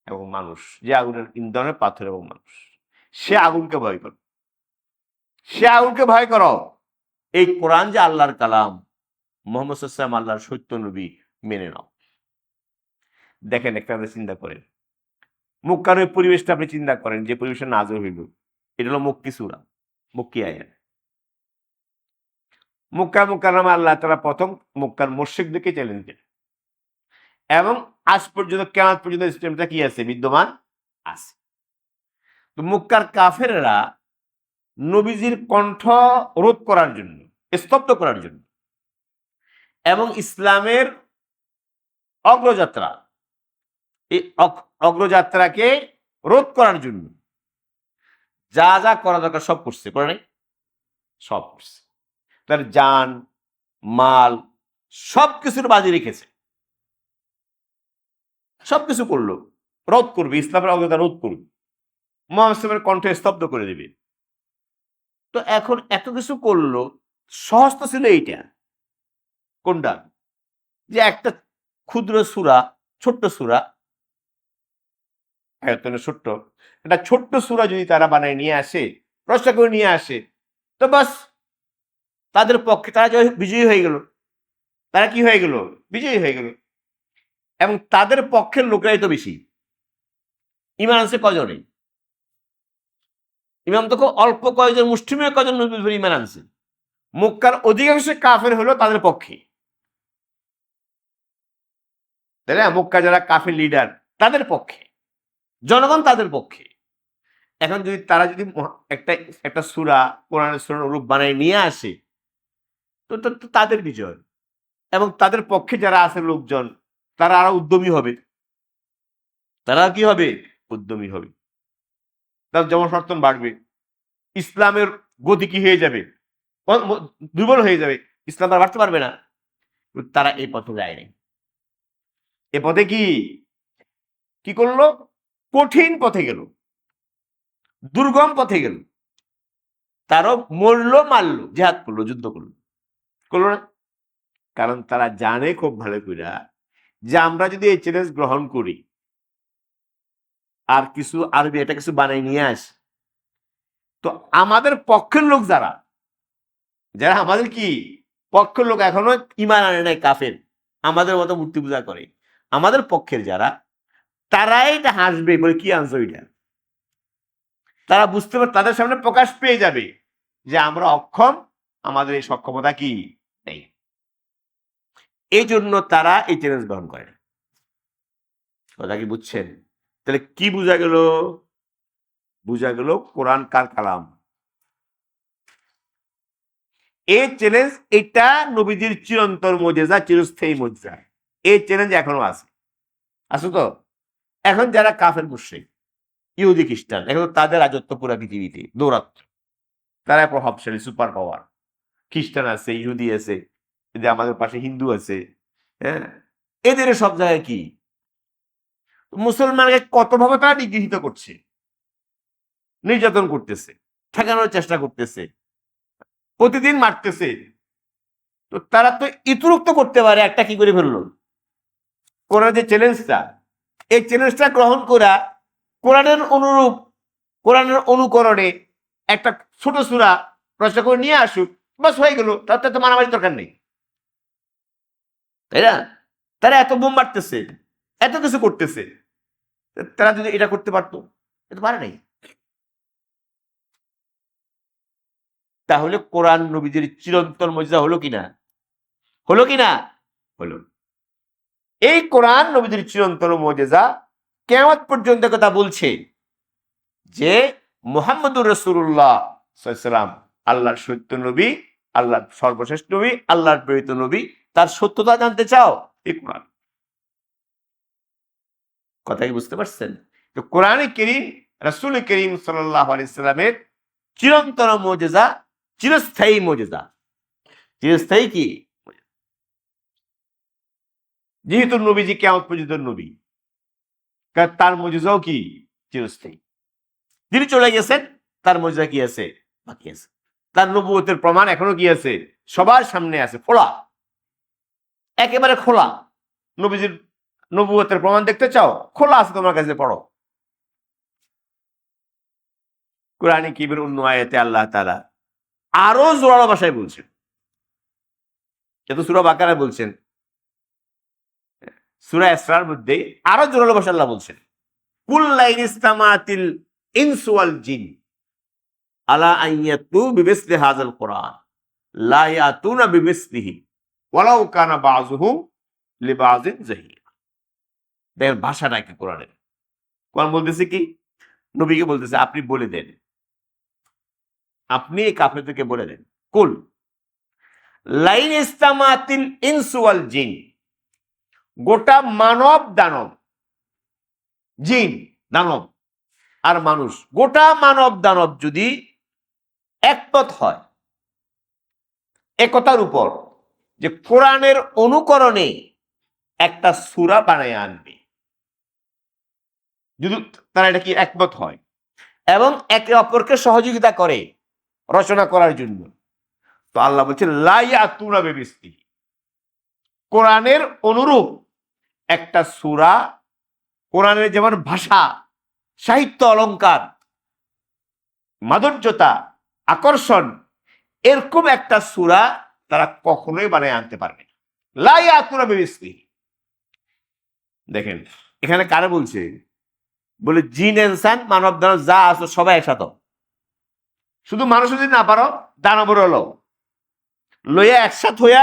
এবং মানুষ। যে আগুনের ইন্ধনের পাথর এবং মানুষ। সে আগুনকে ভয় করো, সে আগুনকে ভয় করো। এই কোরআন যে আল্লাহর কালাম, মোহাম্মদ সাল্লাল্লাহু আল্লাহর সত্য নবী, মেনে নাও। দেখেন একটা চিন্তা করেন, মক্কার ওই পরিবেশটা আপনি চিন্তা করেন, যে পরিবেশে নাযিল হইল, এটা হলো মক্কি সূরা, মক্কি আয়াত। মক্কা মুকাররমা আল্লাহ তাআলা প্রথম মক্কার মুশরিকদেরকে চ্যালেঞ্জ দেন, এবং আজ পর্যন্ত কিয়ামত পর্যন্ত সিস্টেমটা কি আছে? বিদ্যমান আছে। তো মক্কার কাফেররা নবীজির কণ্ঠ রোধ করার জন্য, স্তব্ধ করার জন্য, এবং ইসলামের অগ্রযাত্রা, এই অগ্রযাত্রাকে রোধ করার জন্য যা যা করা দরকার সব করছে, করে নাই? সব করছে। তার জান মাল সবকিছুর বাজি রেখেছে, সবকিছু করলো, রোধ করবে, ইসলামের অগ্রযাত্রা রোধ করবে, মুহাম্মদের কণ্ঠ স্তব্ধ করে দেবে। তো এখন এত কিছু করলো, সহজ তো ছিল এইটা। কোনটা? যে একটা ক্ষুদ্র সূরা, ছোট্ট সূরা, আয়তনে ছোট্ট, একটা ছোট্ট সূরা যদি তারা বানায় নিয়ে আসে, রচনা করে নিয়ে আসে, তো বাস তাদের পক্ষে তারা বিজয়ী হয়ে গেল। তারা কি হয়ে গেল? বিজয়ী হয়ে গেল। এবং তাদের পক্ষের লোকরাই তো বেশি। ইমান আনছে কজনে? ইমাম তো খুব অল্প কয়জন, মুষ্টিমেয় কয়জন ইমান আনছে। মক্কার অধিকাংশ কাফের হলো তাদের পক্ষে, তাই না? মক্কা যারা কাফের লিডার, তাদের পক্ষে, জনগণ তাদের পক্ষে। এখন যদি তারা যদি একটা একটা সূরা, কোরআনের সূরার রূপ বানায় নিয়ে আসে, তো তাদের বিজয়। এবং তাদের পক্ষে যারা আছে লোকজন, তারা আরো উদ্যমী হবে। তারা কি হবে? উদ্যমী হবে। তার জনসমর্থন বাড়বে, ইসলামের গতি কি হয়ে যাবে? দুর্বল হয়ে যাবে, ইসলাম আর বাড়তে পারবে না। তারা এই পথে যায় নাই। এ পথে কি কি করলো? কঠিন পথে গেল, দুর্গম পথে গেল। তারও মরলো, মারলো, জেহাদ করলো, যুদ্ধ করলো, করলো না? কারণ তারা জানে খুব ভালো করে যে আমরা যদি এই চ্যালেঞ্জ গ্রহণ করি আর কিছু আরবি এটা কিছু বানাই নিয়ে আসি, তো আমাদের পক্ষের লোক যারা, যারা আমাদের কি পক্ষের লোক, এখনো ইমান আনে নাই, কাফের, আমাদের মতো মূর্তি পূজা করে, আমাদের পক্ষের যারা, তারাই এটা হাসবে, বলে কি আনছো এটা। তারা বুঝতে পারে, তাদের সামনে প্রকাশ পেয়ে যাবে যে আমরা অক্ষম, আমাদের এই সক্ষমতা কি নেই। এই জন্য তারা এই চ্যালেঞ্জ গ্রহণ করে। কথা কি বুঝছেন? তাহলে কি বোঝা গেল? বোঝা গেল কোরআন কার কালাম। এই চ্যালেঞ্জ, এটা নবীজির চিরন্তর মুজিজা, চিরস্থায়ী মুজিজা। এই চ্যালেঞ্জ এখনো আছে, আছে তো। এখন যারা কাফের মুশরিক, ইহুদি খ্রিস্টান, এখন তাদের রাজত্ব পুরো পৃথিবীতে দৌরাত্ম, তারা প্রভাবশালী, সুপার পাওয়ার। খ্রিস্টান আছে, ইহুদি আছে, যে আমাদের পাশে হিন্দু আছে, হ্যাঁ, এদের সব জায়গায় কি মুসলমানকে কতভাবে তারা নিগৃহীত করছে, নির্যাতন করতেছে, ঠেকানোর চেষ্টা করতেছে, প্রতিদিন মারতেছে। তো তারা তো ইতরুক্ত করতে পারে, একটা কি করে ফেললো কোরআনের যে চ্যালেঞ্জটা, এই চ্যালেঞ্জটা গ্রহণ করা, কোরআনের অনুরূপ, কোরআনের অনুকরণে একটা ছোট সূরা রচনা করে নিয়ে আসুক, বাস হয়ে গেল। তার তো মারামারি দরকার নেই, তাই না? তারা এত বোম মারতেছে, এত কিছু করতেছে, তারা যদি এটা করতে পারতো, এটা পারে নাই। তাহলে কোরআন নবীজির চিরন্তন মুজিজা হলো কিনা? হলো কি না? হলো। এই কোরআন নবীদের চিরন্তন মুজিজা, কিয়ামত পর্যন্ত কথা বলছে যে মুহাম্মদুর রাসূলুল্লাহ সাল্লাল্লাহু আলাইহি ওয়াসাল্লাম আল্লাহর সত্য নবী, আল্লাহর সর্বশ্রেষ্ঠ নবী, আল্লাহর প্রেরিত নবী। তার সত্যতা জানতে চাও, এই কোরআন। কথা কি বুঝতে পারছেন? তো কোরআনে কারীম, রাসূল কারীম সাল্লাল্লাহু আলাইহি ওয়াসাল্লামের চিরন্তন মুজিজা, চিরস্থায়ী মুজিজা। চিরস্থায়ী কি? যেহেতু নবীজি কিয়ামত পর্যন্ত নবী, তার মুজিজাও কি? চিরস্থায়ী। তিনি চলে গেছেন, তার মুজিজা কি আছে? বাকি আছে। তার নবুয়তের প্রমাণ এখনো কি আছে? সবার সামনে আছে, খোলা, একেবারে খোলা। নবীজির নবুয়তের প্রমাণ দেখতে চাও? খোলা আছে তোমার কাছে, পড়ো। কোরআনে কারীমের অন্য আয়াতে আল্লাহ তাআলা আরো জোরালো ভাষায় বলছেন। যেহেতু সূরা বাকারায় বলছেন, সূরা ইসরার মধ্যে আরো জোরালো ভাষায় আল্লাহ বলছেন, কুল লাইন ইসতামাতিল ইনসু ওয়াল জিন আলা আন ইয়াতু বিমিসলি হাযাল কোরআন লা ইয়াতুনা বিমিসলিহি ওয়ালাউ কানা বাযুহুম লিবাযিন যাহিরা। দেখেন ভাষাটা কি কোরআনের। কোরআন বলতেছে কি? নবীকে বলতেছে আপনি বলে দেন, আপনি এই কাফেরদেরকে বলে দেন, কুল লাইন ইসতামাতিল ইনসু ওয়াল জিন, গোটা মানব দানব, জিন দানব আর মানুষ, গোটা মানব দানব যদি একমত হয় একতার উপর যে কোরআনের অনুকরণে একটা সূরা বানায় আনবে, যদি তারা এটা কি একমত হয় এবং একে অপরকে সহযোগিতা করে রচনা করার জন্য, তো আল্লাহ বলছেন লা ইয়াতুনা বিমিসলিহি, কোরআনের অনুরূপ একটা সূরা, কোরআনের যেমন ভাষা, সাহিত্য, অলংকার, মাধুর্যতা, আকর্ষণ, এরকম একটা সূরা তারা কখনোই বানায় আনতে পারবে না। লা ইয়াতুনা বিমিসলিহি। দেখেন এখানে কারে বলছে? বলে জিন ইনসান মানব দানব যা আছে সবাই একসাথে। শুধু মানুষ যদি না পারো, দানবর হলো লইয়া একসাথ হইয়া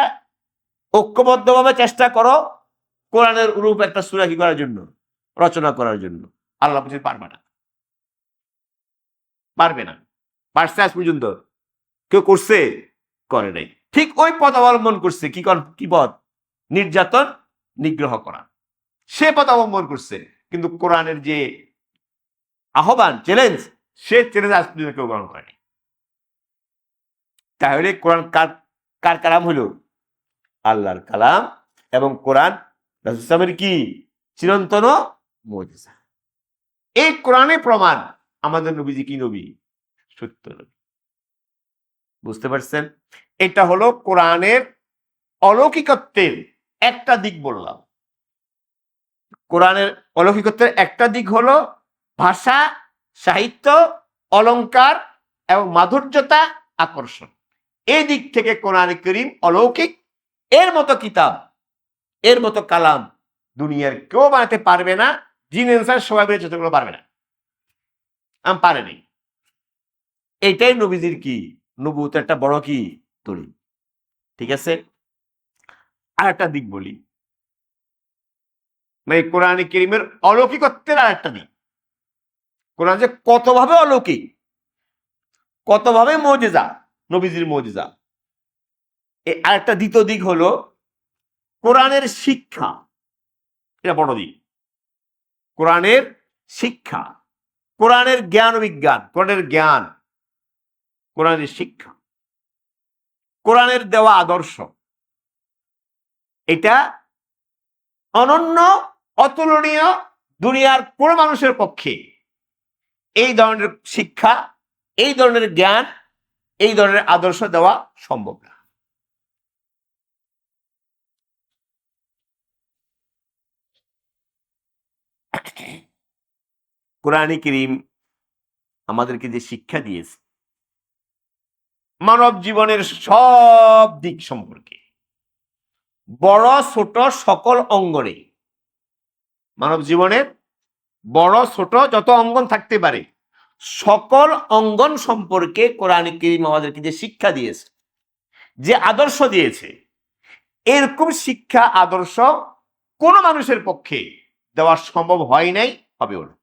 ঐক্যবদ্ধভাবে চেষ্টা করো কোরআনের রূপ একটা সূরা কি করার জন্য, রচনা করার জন্য। আল্লাহ বলছেন পারবে না, পারবে না। পারছে আজ পর্যন্ত? কেউ করছে? করে নাই। ঠিক ওই পথ অবলম্বন করছে। কি পথ? নির্যাতন, নিগ্রহ করা, সে পথ অবলম্বন করছে। কিন্তু কোরআনের যে আহ্বান, চ্যালেঞ্জ, সে চ্যালেঞ্জ আজ পর্যন্ত কেউ গ্রহণ করেনি। তাহলে কোরআন কার কালাম হলো? আল্লাহর কালাম। এবং কোরআন রাসূল সাল্লাল্লাহু আলাইহি ওয়াসাল্লামের কি? চিরন্তন মুজিজা। এই কোরআনে প্রমাণ আমাদের নবীজি কি নবী? সত্য নবী। বুঝতে পারছেন? এটা হলো কোরআনের অলৌকিকত্বের একটা দিক বললাম। কোরআনের অলৌকিকত্বের একটা দিক হলো ভাষা, সাহিত্য, অলংকার এবং মাধুর্যতা, আকর্ষণ। এই দিক থেকে কোরআন কারীম অলৌকিক। এর মতো কিতাব, এর মতো কালাম দুনিয়ার কেউ বানাতে পারবে না। জিন ইনসান সবাই মিলে চেষ্টা করতে পারবে না, পারেনি। এইটাই নবীজির কি? নবুয়তের একটা বড় কি দলিল। ঠিক আছে? আর একটা দিক বলি, মানে কোরআন কারীমের অলৌকিকত্বের আর একটা দিক। কোরআন যে কতভাবে অলৌকিক, কতভাবে মুজিজা, নবীজির মুজিজা। এই আরেকটা দ্বিতীয় দিক হলো কোরআনের শিক্ষা। এটা বড় দিক। কোরআনের শিক্ষা, কোরআনের জ্ঞান ও বিজ্ঞান, কোরআনের জ্ঞান, কোরআনের শিক্ষা, কোরআনের দেওয়া আদর্শ, এটা অনন্য, অতুলনীয়। দুনিয়ার কোন মানুষের পক্ষে এই ধরনের শিক্ষা, এই ধরনের জ্ঞান, এই ধরনের আদর্শ দেওয়া সম্ভব না। কোরআন কারীম আমাদেরকে যে শিক্ষা দিয়েছে মানব জীবনের সব দিক সম্পর্কে, বড় ছোট সকল অঙ্গনে, মানব জীবনের বড় ছোট যত অঙ্গন থাকতে পারে সকল অঙ্গন সম্পর্কে কোরআন কারীম আমাদেরকে যে শিক্ষা দিয়েছে, যে আদর্শ দিয়েছে, এরকম শিক্ষা আদর্শ কোন মানুষের পক্ষে দেওয়া সম্ভব হয় নাই, হবেও না।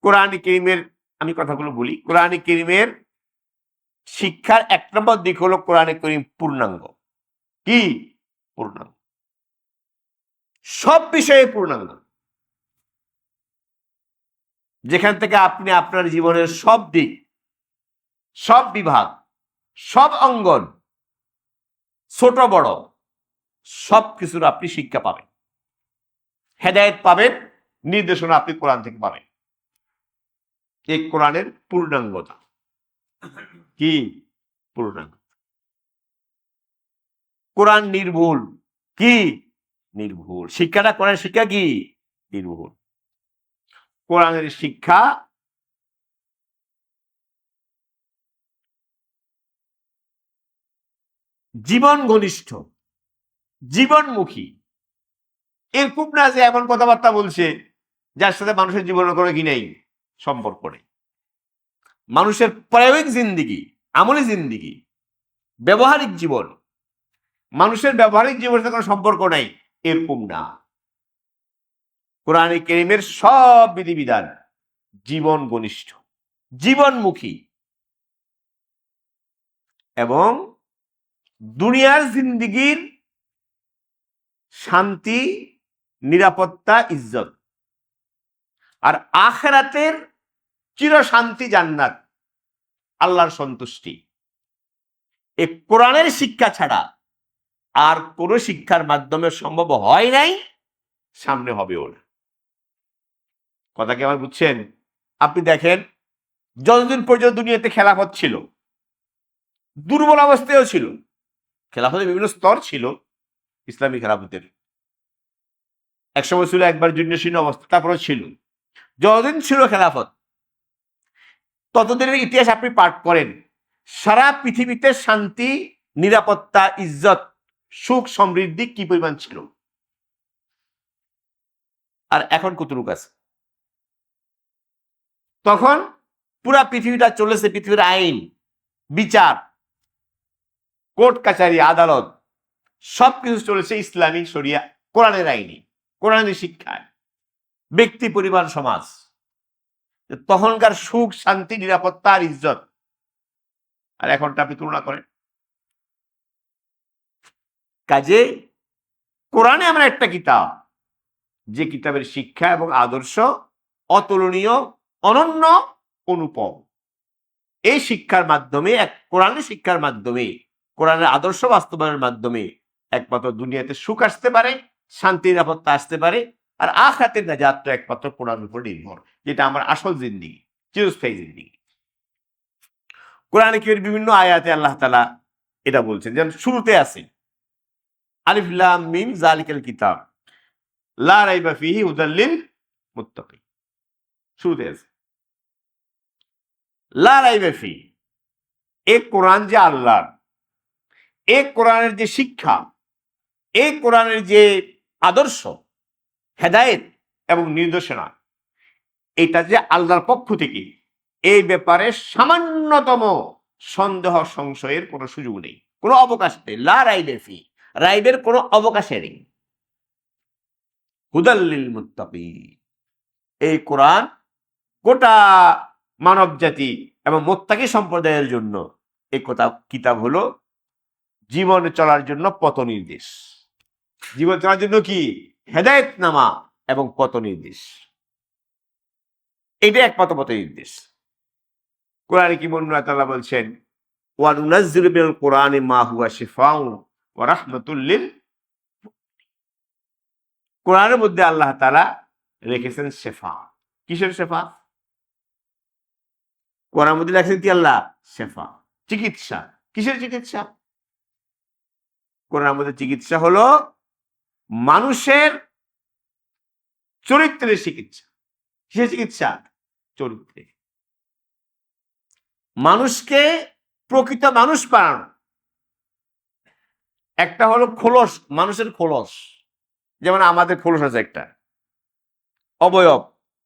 কোরআন কারীমের আমি কথাগুলো বলি। কোরআন কারীমের শিক্ষার 1 নম্বর দিক হলো কোরআন কারীম পূর্ণাঙ্গ। কি পূর্ণাঙ্গ? সব বিষয়ে পূর্ণাঙ্গ। যেখান থেকে আপনি আপনার জীবনের সব দিক, সব বিভাগ, সব অঙ্গন, ছোট বড় সব কিছুর আপনি শিক্ষা পাবেন, হেদায়েত পাবেন, নির্দেশনা আপনি কোরআন থেকে পাবেন। এই কোরআনের পূর্ণাঙ্গতা। কি পূর্ণাঙ্গ? কোরআন নির্ভুল। কি নির্ভুল? শিক্ষাটা কোরআন শিক্ষা কি নির্ভুল। কোরআনের শিক্ষা জীবন ঘনিষ্ঠ, জীবনমুখী। এরকম না যে এমন কথাবার্তা বলছে যার সাথে মানুষের জীবনের কোনো কি নেই, সম্পর্ক নেই। মানুষের প্রায়োগিক জিন্দিগি, আমলি জিন্দিগি, ব্যবহারিক জীবন, মানুষের ব্যবহারিক জীবনের সাথে কোনো সম্পর্ক নাই, এরকম না। কোরআন কারীমের সব বিধিবিধান জীবন ঘনিষ্ঠ, জীবনমুখী এবং দুনিয়ার জিন্দিগির শান্তি, নিরাপত্তা, ইজ্জত, আর আখিরাতের চির শান্তি, জান্নাত, আল্লাহর সন্তুষ্টি, এই কোরআনের শিক্ষা ছাড়া আর কোন শিক্ষার মাধ্যমে সম্ভব হয় নাই, সামনে হবেও না। কথা কি আমার বুঝছেন? আপনি দেখেন, যতদিন পর্যন্ত দুনিয়াতে খেলাফত ছিল, দুর্বল অবস্থায়ও ছিল। খেলাফতের বিভিন্ন স্তর ছিল ইসলামী খেলাফতের। একসময় ছিল একবার জীর্ণশীর্ণ অবস্থা, তারপরে ছিল। যতদিন ছিল খেলাফত, ততদিনের ইতিহাস আপনি পাঠ করেন, সারা পৃথিবীতে শান্তি, নিরাপত্তা, ইজ্জত, সুখ, সমৃদ্ধি কি পরিমাণ ছিল। আর এখন কতটুকু আছে? তখন পুরা পৃথিবীটা চলেছে পৃথিবীর আইন, বিচার, কোর্ট কাছারি, আদালত, সবকিছু চলেছে ইসলামী শরিয়া, কোরআনের আইনি, কোরআনের শিক্ষায়, ব্যক্তি, পরিবার, সমাজ। তখনকার সুখ, শান্তি, নিরাপত্তা আর ইজ্জত আর এখনটা আপনি তুলনা করেন। কাজে কোরআনে আমরা একটা কিতাব, যে কিতাবের শিক্ষা এবং আদর্শ অতুলনীয়, অনন্য, অনুপম। এই শিক্ষার মাধ্যমে, কোরআনের শিক্ষার মাধ্যমে, কোরআনের আদর্শ বাস্তবায়নের মাধ্যমে একমাত্র দুনিয়াতে সুখ আসতে পারে, শান্তি, নিরাপত্তা আসতে পারে, আর আখিরাতের নাজাত একমাত্র কোরআনের উপর নির্ভর, যেটা আমার আসল জিন্দেগি, চিরস্থায়ী জিন্দেগি। কোরআনে কারীমের বিভিন্ন আয়াতে আল্লাহ তাআলা এটা বলছেন। যেমন শুরুতে আছে আলিফ লাম মিম যালিকাল কিতাব লা রাইবা ফীহি হুদাল লিল মুত্তাকিন। শুরুতে আছে লা রাইবা ফীহি, এই কোরআন যে আল্লাহর, এই কোরআনের যে শিক্ষা, এই কোরআনের যে আদর্শ, হেদায়েত এবং নির্দেশনা, এটা যে আল্লাহর পক্ষ থেকে, এই ব্যাপারে সামান্যতম সন্দেহ সংশয়ের কোনো সুযোগ নেই, কোনো অবকাশ নেই। লা রাইবা ফীহি, রাইবের কোনো অবকাশে নেই। হুদাল লিল মুত্তাকিন, এই কোরআন গোটা মানব জাতি এবং মুত্তাকি সম্প্রদায়ের জন্য এই কিতাব হলো জীবন চলার জন্য পথ নির্দেশ। জীবন চলার জন্য কি হেদায়েত নামা এবং পথ নির্দেশ, এটা একমাত্র পথ নির্দেশ। কোরআনে কি আল্লাহ তাআলা বলছেন, ওয়া নুনাজ্জিলু মিনাল কোরআনি মা হুয়া শিফাউন ওয়া রাহমাতুল লিল। কোরআনের মধ্যে আল্লাহ তাআলা রেখেছেন শেফা। কিসের শেফা? কোরআনের মধ্যে লেখেন কি আল্লাহ? শেফা, চিকিৎসা। কিসের চিকিৎসা? কোরআনের মধ্যে চিকিৎসা হলো মানুষের চরিত্রের চিকিৎসা। কিসের চিকিৎসা? চরিত্রে। মানুষকে প্রকৃত মানুষ বানানো। একটা হলো খোলস, মানুষের খোলস, যেমন আমাদের খোলস আছে একটা অবয়ব,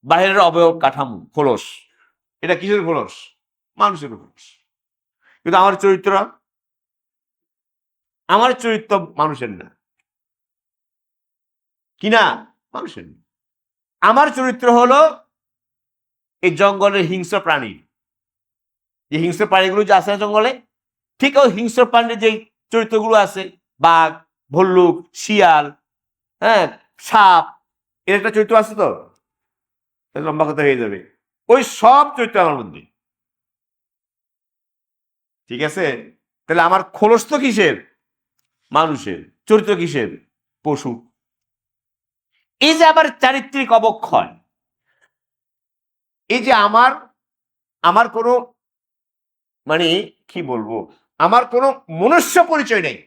বাহিরের অবয়ব কাঠামো, খোলস। এটা কিসের খোলস? মানুষের খোলস। কিন্তু আমার চরিত্র, আমার চরিত্র মানুষের না, কি না? মানুষের না। আমার চরিত্র হলো এই জঙ্গলের হিংস্র প্রাণী, যে হিংস্র প্রাণীগুলো যে আছে না জঙ্গলে, ঠিক ওই হিংস্র প্রাণীর যে চরিত্রগুলো আছে, বাঘ, ভল্লুক, শিয়াল, হ্যাঁ, সাপ, এর একটা চরিত্র আছে তো, লম্বা কথা হয়ে যাবে। ওই সব চরিত্র আমার মধ্যে, ঠিক আছে? তাহলে আমার খোলস তো কিসের? মানুষের। চরিত্র কিসের? পশু। এই যে আবার চারিত্রিক অবক্ষয়, এই যে আমার আমার কোনো মানে কি বলবো, আমার কোনো মনুষ্য পরিচয় নেই।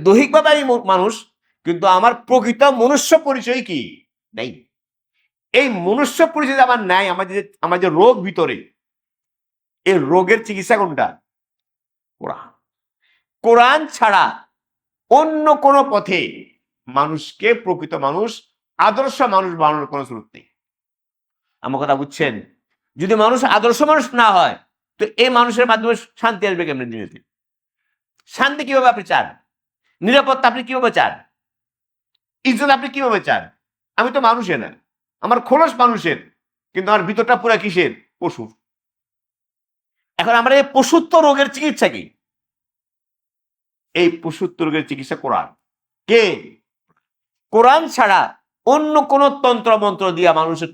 দৈহিকভাবে আমি মানুষ, কিন্তু আমার প্রকৃত মনুষ্য পরিচয় কি নেই। এই মনুষ্য পরিচয় আমার নাই, আমার যে রোগ ভিতরে, এই রোগের চিকিৎসা কোনটা? কোরআন। কোরআন ছাড়া অন্য কোন পথে মানুষকে প্রকৃত মানুষ, আদর্শ মানুষ বানানোর কোনো সুযোগ নেই। আমার কথা বুঝছেন? যদি মানুষ আদর্শ মানুষ না হয়, তো এই মানুষের মাধ্যমে শান্তি আসবে কেমন দুনিয়াতে? শান্তি কিভাবে আপনি চান? নিরাপত্তা আপনি কিভাবে চান? ইজ্জত আপনি কিভাবে চান? আমি তো মানুষের না, আমার খোলস মানুষের, কিন্তু আমার ভিতরটা পুরা কিসের? পশু। এখন আমরা এই পশুত্ব রোগের চিকিৎসা কি? এই পশুত্ব রোগের চিকিৎসা কোরআন। কে? কোরআন ছাড়া অন্য কোন তন্ত্র মন্ত্র দিয়া, মানুষের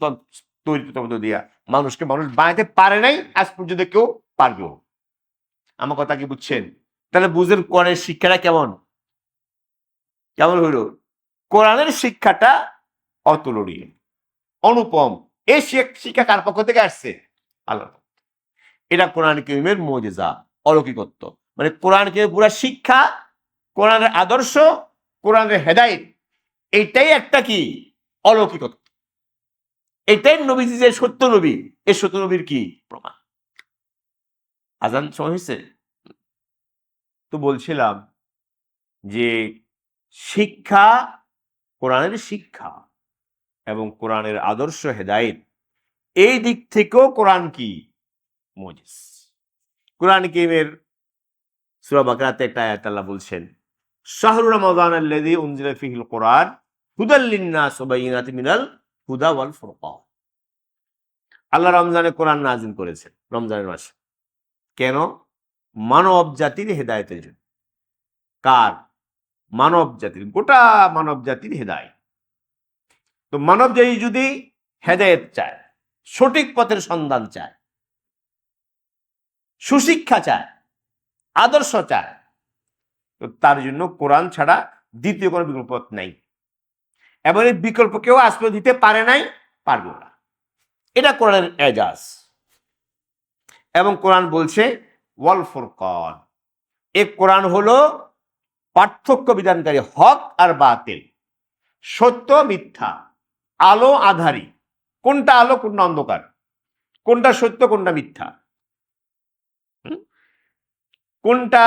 তৈরি তন্ত্র দিয়া মানুষকে মানুষ বানাইতে পারে নাই, আজ পর্যন্ত কেউ পারবেও। আমার কথা কি বুঝছেন? তাহলে বুঝেন কোরআনের শিক্ষাটা কেমন কেমন হইল? কোরআনের শিক্ষাটা অতুলনীয়, অনুপম। এই শিক্ষা কার পক্ষ থেকে আসছে? আল্লাহ। এটা কোরআন কারীমের মুজিজা, অলৌকিকত্ব। মানে কোরআন কারীমের পুরো শিক্ষা, কোরআনের আদর্শ, কোরআনের হেদায়েত, এইটাই একটা কি? অলৌকিকত্ব। এটাই নবীজি যে সত্য নবী, এই সত্য নবীর কি প্রমাণ। আজান সময় হয়েছে তো বলছিলাম যে শিক্ষা, কোরআনের শিক্ষা এবং কোরআনের আদর্শ হেদায়েত, এই দিক থেকেও কোরআন কি মুজিজ। কোরআন কারীমের সূরা বাকারাতে একটা আয়াত আল্লাহ বলছেন, শাহরু রমাদান আল্লাযী উনজিলা ফীহিল কুরআন হুদাল লিন-নাস ওয়া বায়িনাতিন মিনাল হুদা ওয়াল ফুরকান। আল্লাহ রমজানে কোরআন নাযিল করেছেন, রমজানের মাসে। কেন? মানব জাতির হেদায়েতের জন্য। কার? মানব জাতির, গোটা মানব জাতির হেদায়েত। তো মানব জাতি যদি হেদায়েত চায়, সঠিক পথের সন্ধান চায়, সুশিক্ষা চায়, আদর্শ চায়, তো তার জন্য কোরআন ছাড়া দ্বিতীয় কোনো বিকল্প পথ নাই। এবং এই বিকল্প কেউ আশ্রয় দিতে পারে নাই, পারবে না। এটা কোরআনের এজাজ। এবং কোরআন বলছে ওয়াল ফুরকান, এই কোরআন হলো পার্থক্য বিধানকারী, হক আর বাতিল, সত্য মিথ্যা, আলো আধারি, কোনটা আলো কোনটা অন্ধকার, কোনটা সত্য কোনটা মিথ্যা, কোনটা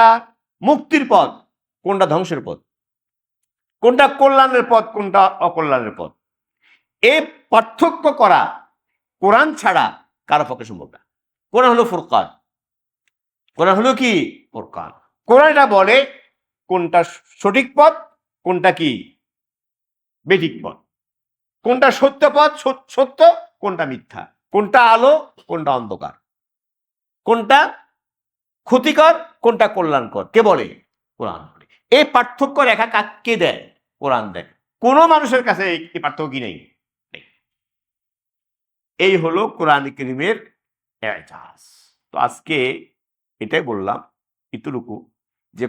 মুক্তির পথ কোনটা ধ্বংসের পথ, কোনটা কল্যাণের পথ কোনটা অকল্যাণের পথ, এই পার্থক্য করা কোরআন ছাড়া কারো পক্ষে সম্ভব না। কোরআন হলো ফুরকান। কোরআন হলো কি? ফুরকান। কোরআন এটা বলে কোনটা সঠিক পথ, কোনটা কি বেঠিক পথ, কোনটা সত্য পথ সত্য, কোনটা মিথ্যা, কোনটা আলো কোনটা অন্ধকার, কোনটা ক্ষতিকর কোনটা কল্যাণকর, কে বলে? কোরআন বলে। এই পার্থক্য রেখা কাকে দেয়? কোরআন দেয়। কোন মানুষের কাছে এই পার্থক্য কি নেই। এই হলো কোরআন কারীমের এজাজ। তো আজকে এটাই বললাম এতটুকু, যে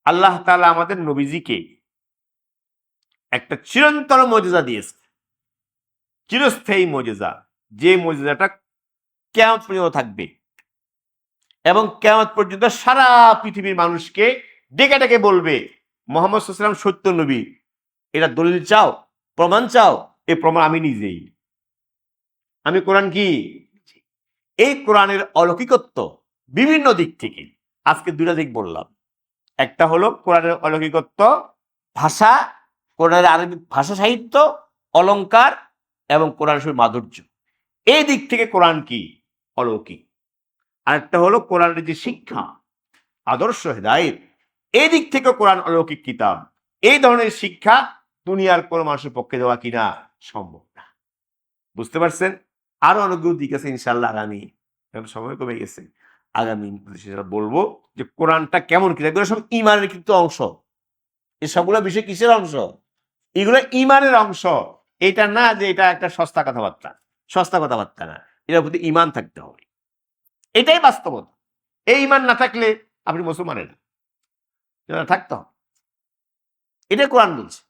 আল্লাহ তাআলা আমাদের নবীজিকে একটা চিরন্তন মুজিজা দিয়েছে, চিরস্থায়ী মুজিজা, যে মুজিজাটা কিয়ামত পর্যন্ত থাকবে এবং কিয়ামত পর্যন্ত সারা পৃথিবীর মানুষকে ডেকে ডেকে বলবে মুহাম্মদ সাল্লাল্লাহু আলাইহি ওয়াসাল্লাম সত্য নবী। এটা দলিল চাও, প্রমাণ চাও? এই প্রমাণ আমি নিজেই। আমি কোরআন কি? এই কোরআনের অলৌকিকত্ব বিভিন্ন দিক থেকে, আজকে দুটা দিক বললাম। একটা হলো কোরআনের অলৌকিকত্ব, ভাষা, কোরআনের আরবি ভাষা সাহিত্য, অলংকার এবং কোরআন শরীফের মাধুর্য, এই দিক থেকে কোরআন কি অলৌকিক। আরেকটা হলো কোরআনের যে শিক্ষা, আদর্শ হেদায়েত, এই দিক থেকে কোরআন অলৌকিক কিতাব। এই ধরনের শিক্ষা দুনিয়ার কোনো মানুষের পক্ষে দেওয়া কিনা সম্ভব না। বুঝতে পারছেন? আরো অনেকগুলো দিক আছে ইনশাল্লাহ, আগামী, সময় কমে গেছে, আগামী বলবো যে কোরআনটা কেমন কিতাব। এগুলো সব ইমানের কিন্তু অংশ। এই সবগুলো বিষয় কিসের অংশ? এগুলো ইমানের অংশ। এটা না যে এটা একটা সস্তা কথাবার্তা, সস্তা কথাবার্তা না, এটার প্রতি ইমান থাকতে হবে। এটাই বাস্তবতা। এই ইমান না থাকলে আপনি মুসলমানের না, এটা থাকতে হবে। এটাই কোরআন বলছে।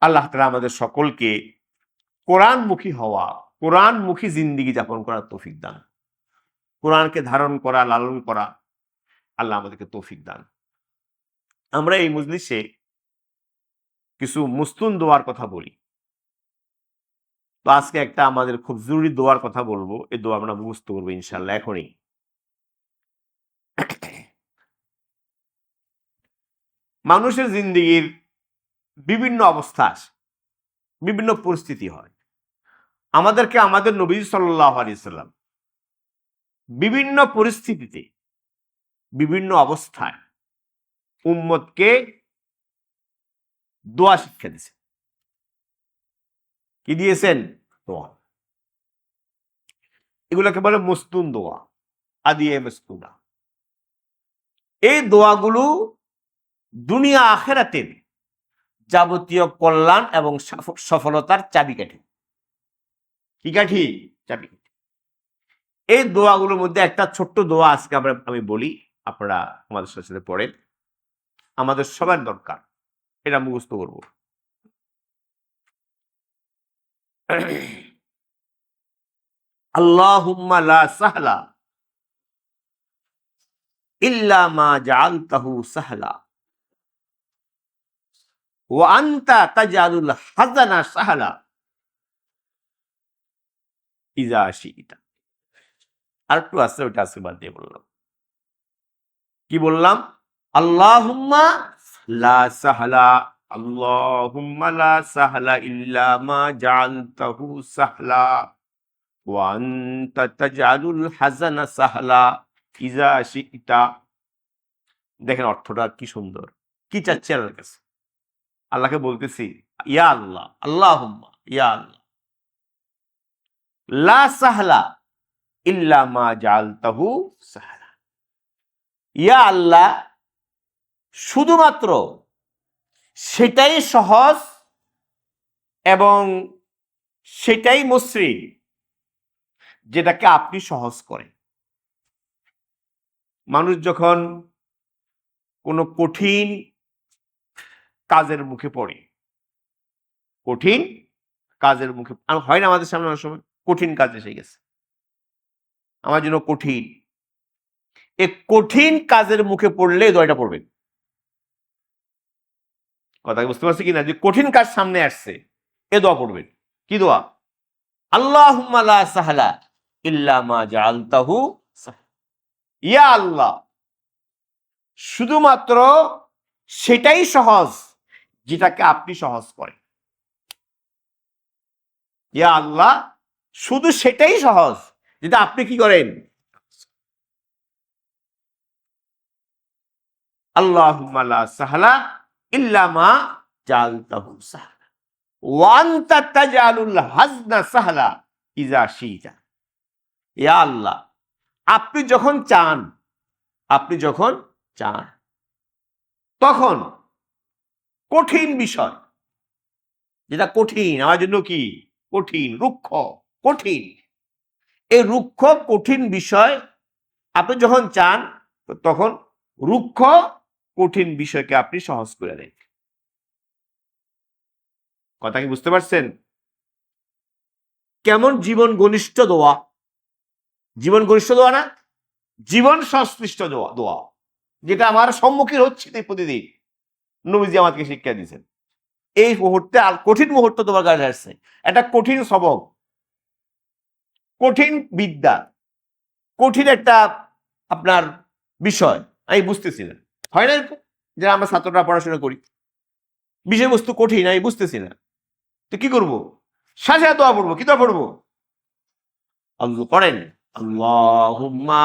আল্লাহ তাআলা আমাদের সকলকে কোরআনমুখী হওয়া, কোরআনমুখী জিন্দেগি যাপন করার তৌফিক দান, কোরআনকে ধারণ করা, লালন করা আল্লাহ আমাদেরকে তৌফিক দান। আমরা এই মজলিসে কিছু মুস্তুন দোয়ার কথা বলি, তো আজকে একটা আমাদের খুব জরুরি দোয়ার কথা বলবো। এই দোয়া আমরা মুখস্থ করবো ইনশাল্লাহ এখনই। মানুষের জিন্দেগির বিভিন্ন অবস্থা আসে, বিভিন্ন পরিস্থিতি হয়। আমাদেরকে আমাদের নবী সাল্লাল্লাহু আলাইহি সাল্লাম বিভিন্ন পরিস্থিতিতে, বিভিন্ন অবস্থায় উম্মতকে দোয়া শিক্ষা দিয়েছেন। কি দিয়েছেন? দোয়া। এগুলোকে বলে মুস্তুন দোয়া, আদিয়ে মুস্তুনা। এই দোয়াগুলো দুনিয়া আখিরাতের যাবতীয় কল্যাণ এবং সফলতার চাবিকাঠি। কি কাঠি? চাবিকাঠি। এই দোয়াগুলোর মধ্যে একটা ছোট্ট দোয়া আজকে আমি বলি, আপনারা আমাদের সাথে পড়েন। আমাদের সবার দরকার, এটা মুখস্থ করব। আল্লাহুম্মা লা সাহলা ইল্লা মা জাআলতাহু সাহলা ওয়া আনতা তাজআলুল হাযানা সাহলা ইযা শি'তা। আর একটু আছে, ওটা আজকে বাদ দিয়ে বললাম। কি বললাম? আল্লাহুম্মা লা সাহলা, আল্লাহুম্মা লা সাহলা ইল্লা মা জাআলতাহু সাহলা ওয়া আনতা তাজআলুল হাযানা সাহলা ইযা শি'তা। দেখেন অর্থটা কি সুন্দর, কি চাচ্ছে আল্লাহর কাছে। আল্লাহকে বলতেছি, ইয়া আল্লাহ, আল্লাহুম্মা, ইয়া আল্লাহ, লা সাহলা ইল্লা মা জাআলতাহু সাহলা। ইয়া আল্লাহ, শুধুমাত্র সেটাই সহজ এবং সেটাই মসৃণ যেটাকে আপনি সহজ করেন। মানুষ যখন কোনো কঠিন কাজের মুখে পড়ে, কঠিন কাজের মুখে হয় না, আমাদের সামনে অনেক সময় কঠিন কাজ এসে গেছে, আমার জন্য কঠিন। এই কঠিন কাজের মুখে পড়লে দোয়াটা পড়বেন। কথা বুঝতে পারছি কিনা? যে কঠিন কাজ সামনে আসছে, এ দোয়া পড়বেন। কি দোয়া? আল্লাহুম্মা লা সাহলা ইল্লা মা জাআলতাহু সাহলা। ইয়া আল্লাহ, শুধুমাত্র সেটাই সহজ যেটাকে আপনি সহজ করেন। ইয়া আল্লাহ, শুধু সেটাই সহজ যেটা আপনি কি করেন। আল্লাহুম্মা লা সাহলা ইল্লা মা জাআলতাহু সাহলা ওয়া আনতা তাজআলুল হাযনা সাহলা ইযা শি'তা। ইয়া আল্লাহ, আপনি যখন চান, আপনি যখন চান, তখন কঠিন বিষয়, যেটা কঠিন আমার জন্য, কি কঠিন, রুক্ষ, কঠিন, এই রুক্ষ কঠিন বিষয় আপনি যখন চান, তখন রুক্ষ কঠিন বিষয়কে আপনি সহজ করে দেন। কথা কি বুঝতে পারছেন? কেমন জীবন ঘনিষ্ঠ দোয়া, জীবন ঘনিষ্ঠ দোয়া না, জীবন সংশ্লিষ্ট দোয়া, যেটা আমার সম্মুখীন হচ্ছে প্রতিদিন। নবীজি আমাকে শিক্ষা দিয়েছেন। এই মুহূর্তে আর কঠিন মুহূর্ত তোমার কাছে আসছে, একটা কঠিন সবক, কঠিন বিদ্যা, কঠিন একটা আপনার বিষয় আমি বুঝতেছি না। হয় না যে আমরা ছাত্ররা পড়াশোনা করি, বিষয়বস্তু কঠিন, আমি বুঝতেছি না, তো কি করবো? সাথে সাথে দোয়া পড়বো। কি দোয়া পড়বো? আল্লাহ করেন, আল্লাহুম্মা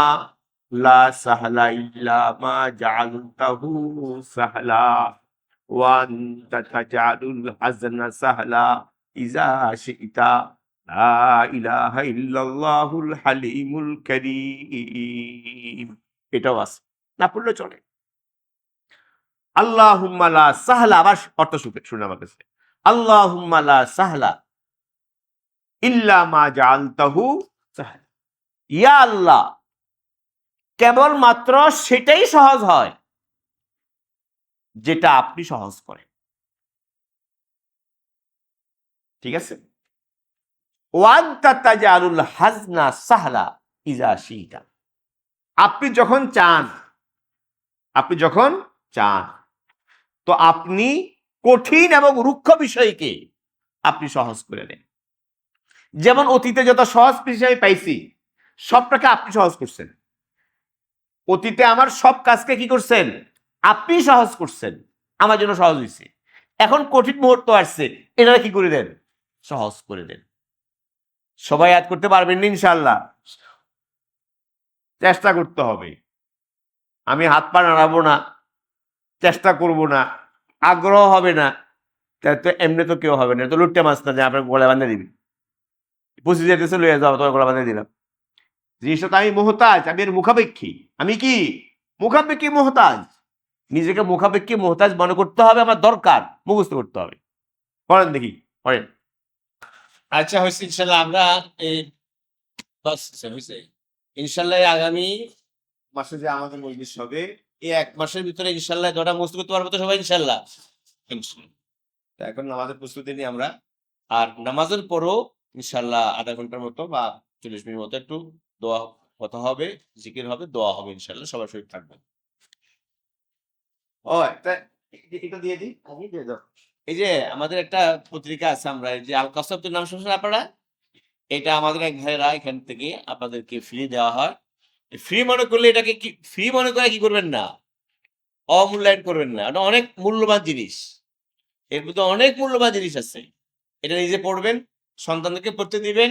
লা সাহলা ইল্লা মা জাআলতাহু সাহলা ওয়া আনতা তাজআলুল হাজনা সাহলা ইযা শি'তা লা ইলাহা ইল্লাল্লাহুল হালিমুল কারীম। এটাও আছে, না পড়লে চলে। আল্লাহুম্মা লা সাহলা, আবার অর্থ শুনে আমার কাছে, আল্লাহুম্মা লা সাহলা ইল্লা মা জাআলতাহু সাহলা। ইয়া আল্লাহ, কেবলমাত্র সেটাই সহজ হয় যেটা আপনি সহজ করেন। ঠিক আছে? ওয়ান্তা তাজআলুল হাজনা সাহলা ইযা শি'তা। আপনি যখন চান, আপনি যখন চান, তো আপনি কঠিন এবং রুক্ষ বিষয়কে আপনি সহজ করে দেন। যেমন অতীতে যত সহজ বিষয় পাইছি, সবটাকে আপনি সহজ করছেন। অতীতে আমার সব কাজকে কি করছেন? আপনি সহজ করছেন, আমার জন্য সহজ হয়েছে। এখন কঠিন মুহূর্ত আসছে, এটা কি করে দেন? সহজ করে দেন। সবাই ইয়াদ করতে পারবেন না ইনশাআল্লাহ? চেষ্টা করতে হবে। আমি হাত পা নাড়াবো না, চেষ্টা করব না, আগ্রহ হবে না, তো এমনি তো কেউ হবে না। তো লুট্টে মাছ না যে আপনার গলা বাঁধে দিবি, পুষি যেতেছে লইয়া যাও, তোমার গলা বাঁধে দিলাম। জিনিসটা তো আমি মোহতাজ, আমি এর মুখাপেক্ষী। আমি কি মুখাপেক্ষী? মোহতাজ। নিজেকে মুখাপেক্ষী মোহতাজ মনে করতে হবে, আমার দরকার মুখস্থ করতে হবে। পড়েন দেখি, পড়েন। আচ্ছা হয়েছে ইনশাল্লাহ। আমরা এই বাস হয়েছে ইনশাল্লাহ আগামী মাসে যে আমাদের মজলিস হবে, এই 1 মাসের ভিতরে ইনশাল্লাহ দোয়াটা মুখস্থ করতে পারবো তো সবাই ইনশাল্লাহ? ইনশাল্লাহ। তা এখন আমাদের প্রস্তুতি নিই আমরা। আর নামাজের পরও ইনশাল্লাহ আধা ঘন্টার মতো বা 40 মিনিট মতো একটু দোয়া কথা হবে, জিকির হবে, দোয়া হবে ইনশাল্লাহ। সবার শরীর থাকবেন। ও একটা এটা দিয়ে দিই, আমি দিয়ে দাও। এই যে আমাদের একটা পত্রিকা আছে, আমরা এই যে আল কাসাবতুর নাম শুনছেন আপনারা? এটা আমাদের এক ভাইরা এখান থেকে আপনাদেরকে ফ্রি দেওয়া হয়। ফ্রি মনে করলে এটাকে কি ফ্রি মনে করে কি করবেন না, অমূল্যায়ন করবেন না। এটা অনেক মূল্যবান জিনিস, এর মধ্যে অনেক মূল্যবান জিনিস আছে। এটা নিজে পড়বেন, সন্তানদেরকে পড়তে দিবেন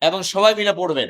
এবং সবাই মিলে পড়বেন।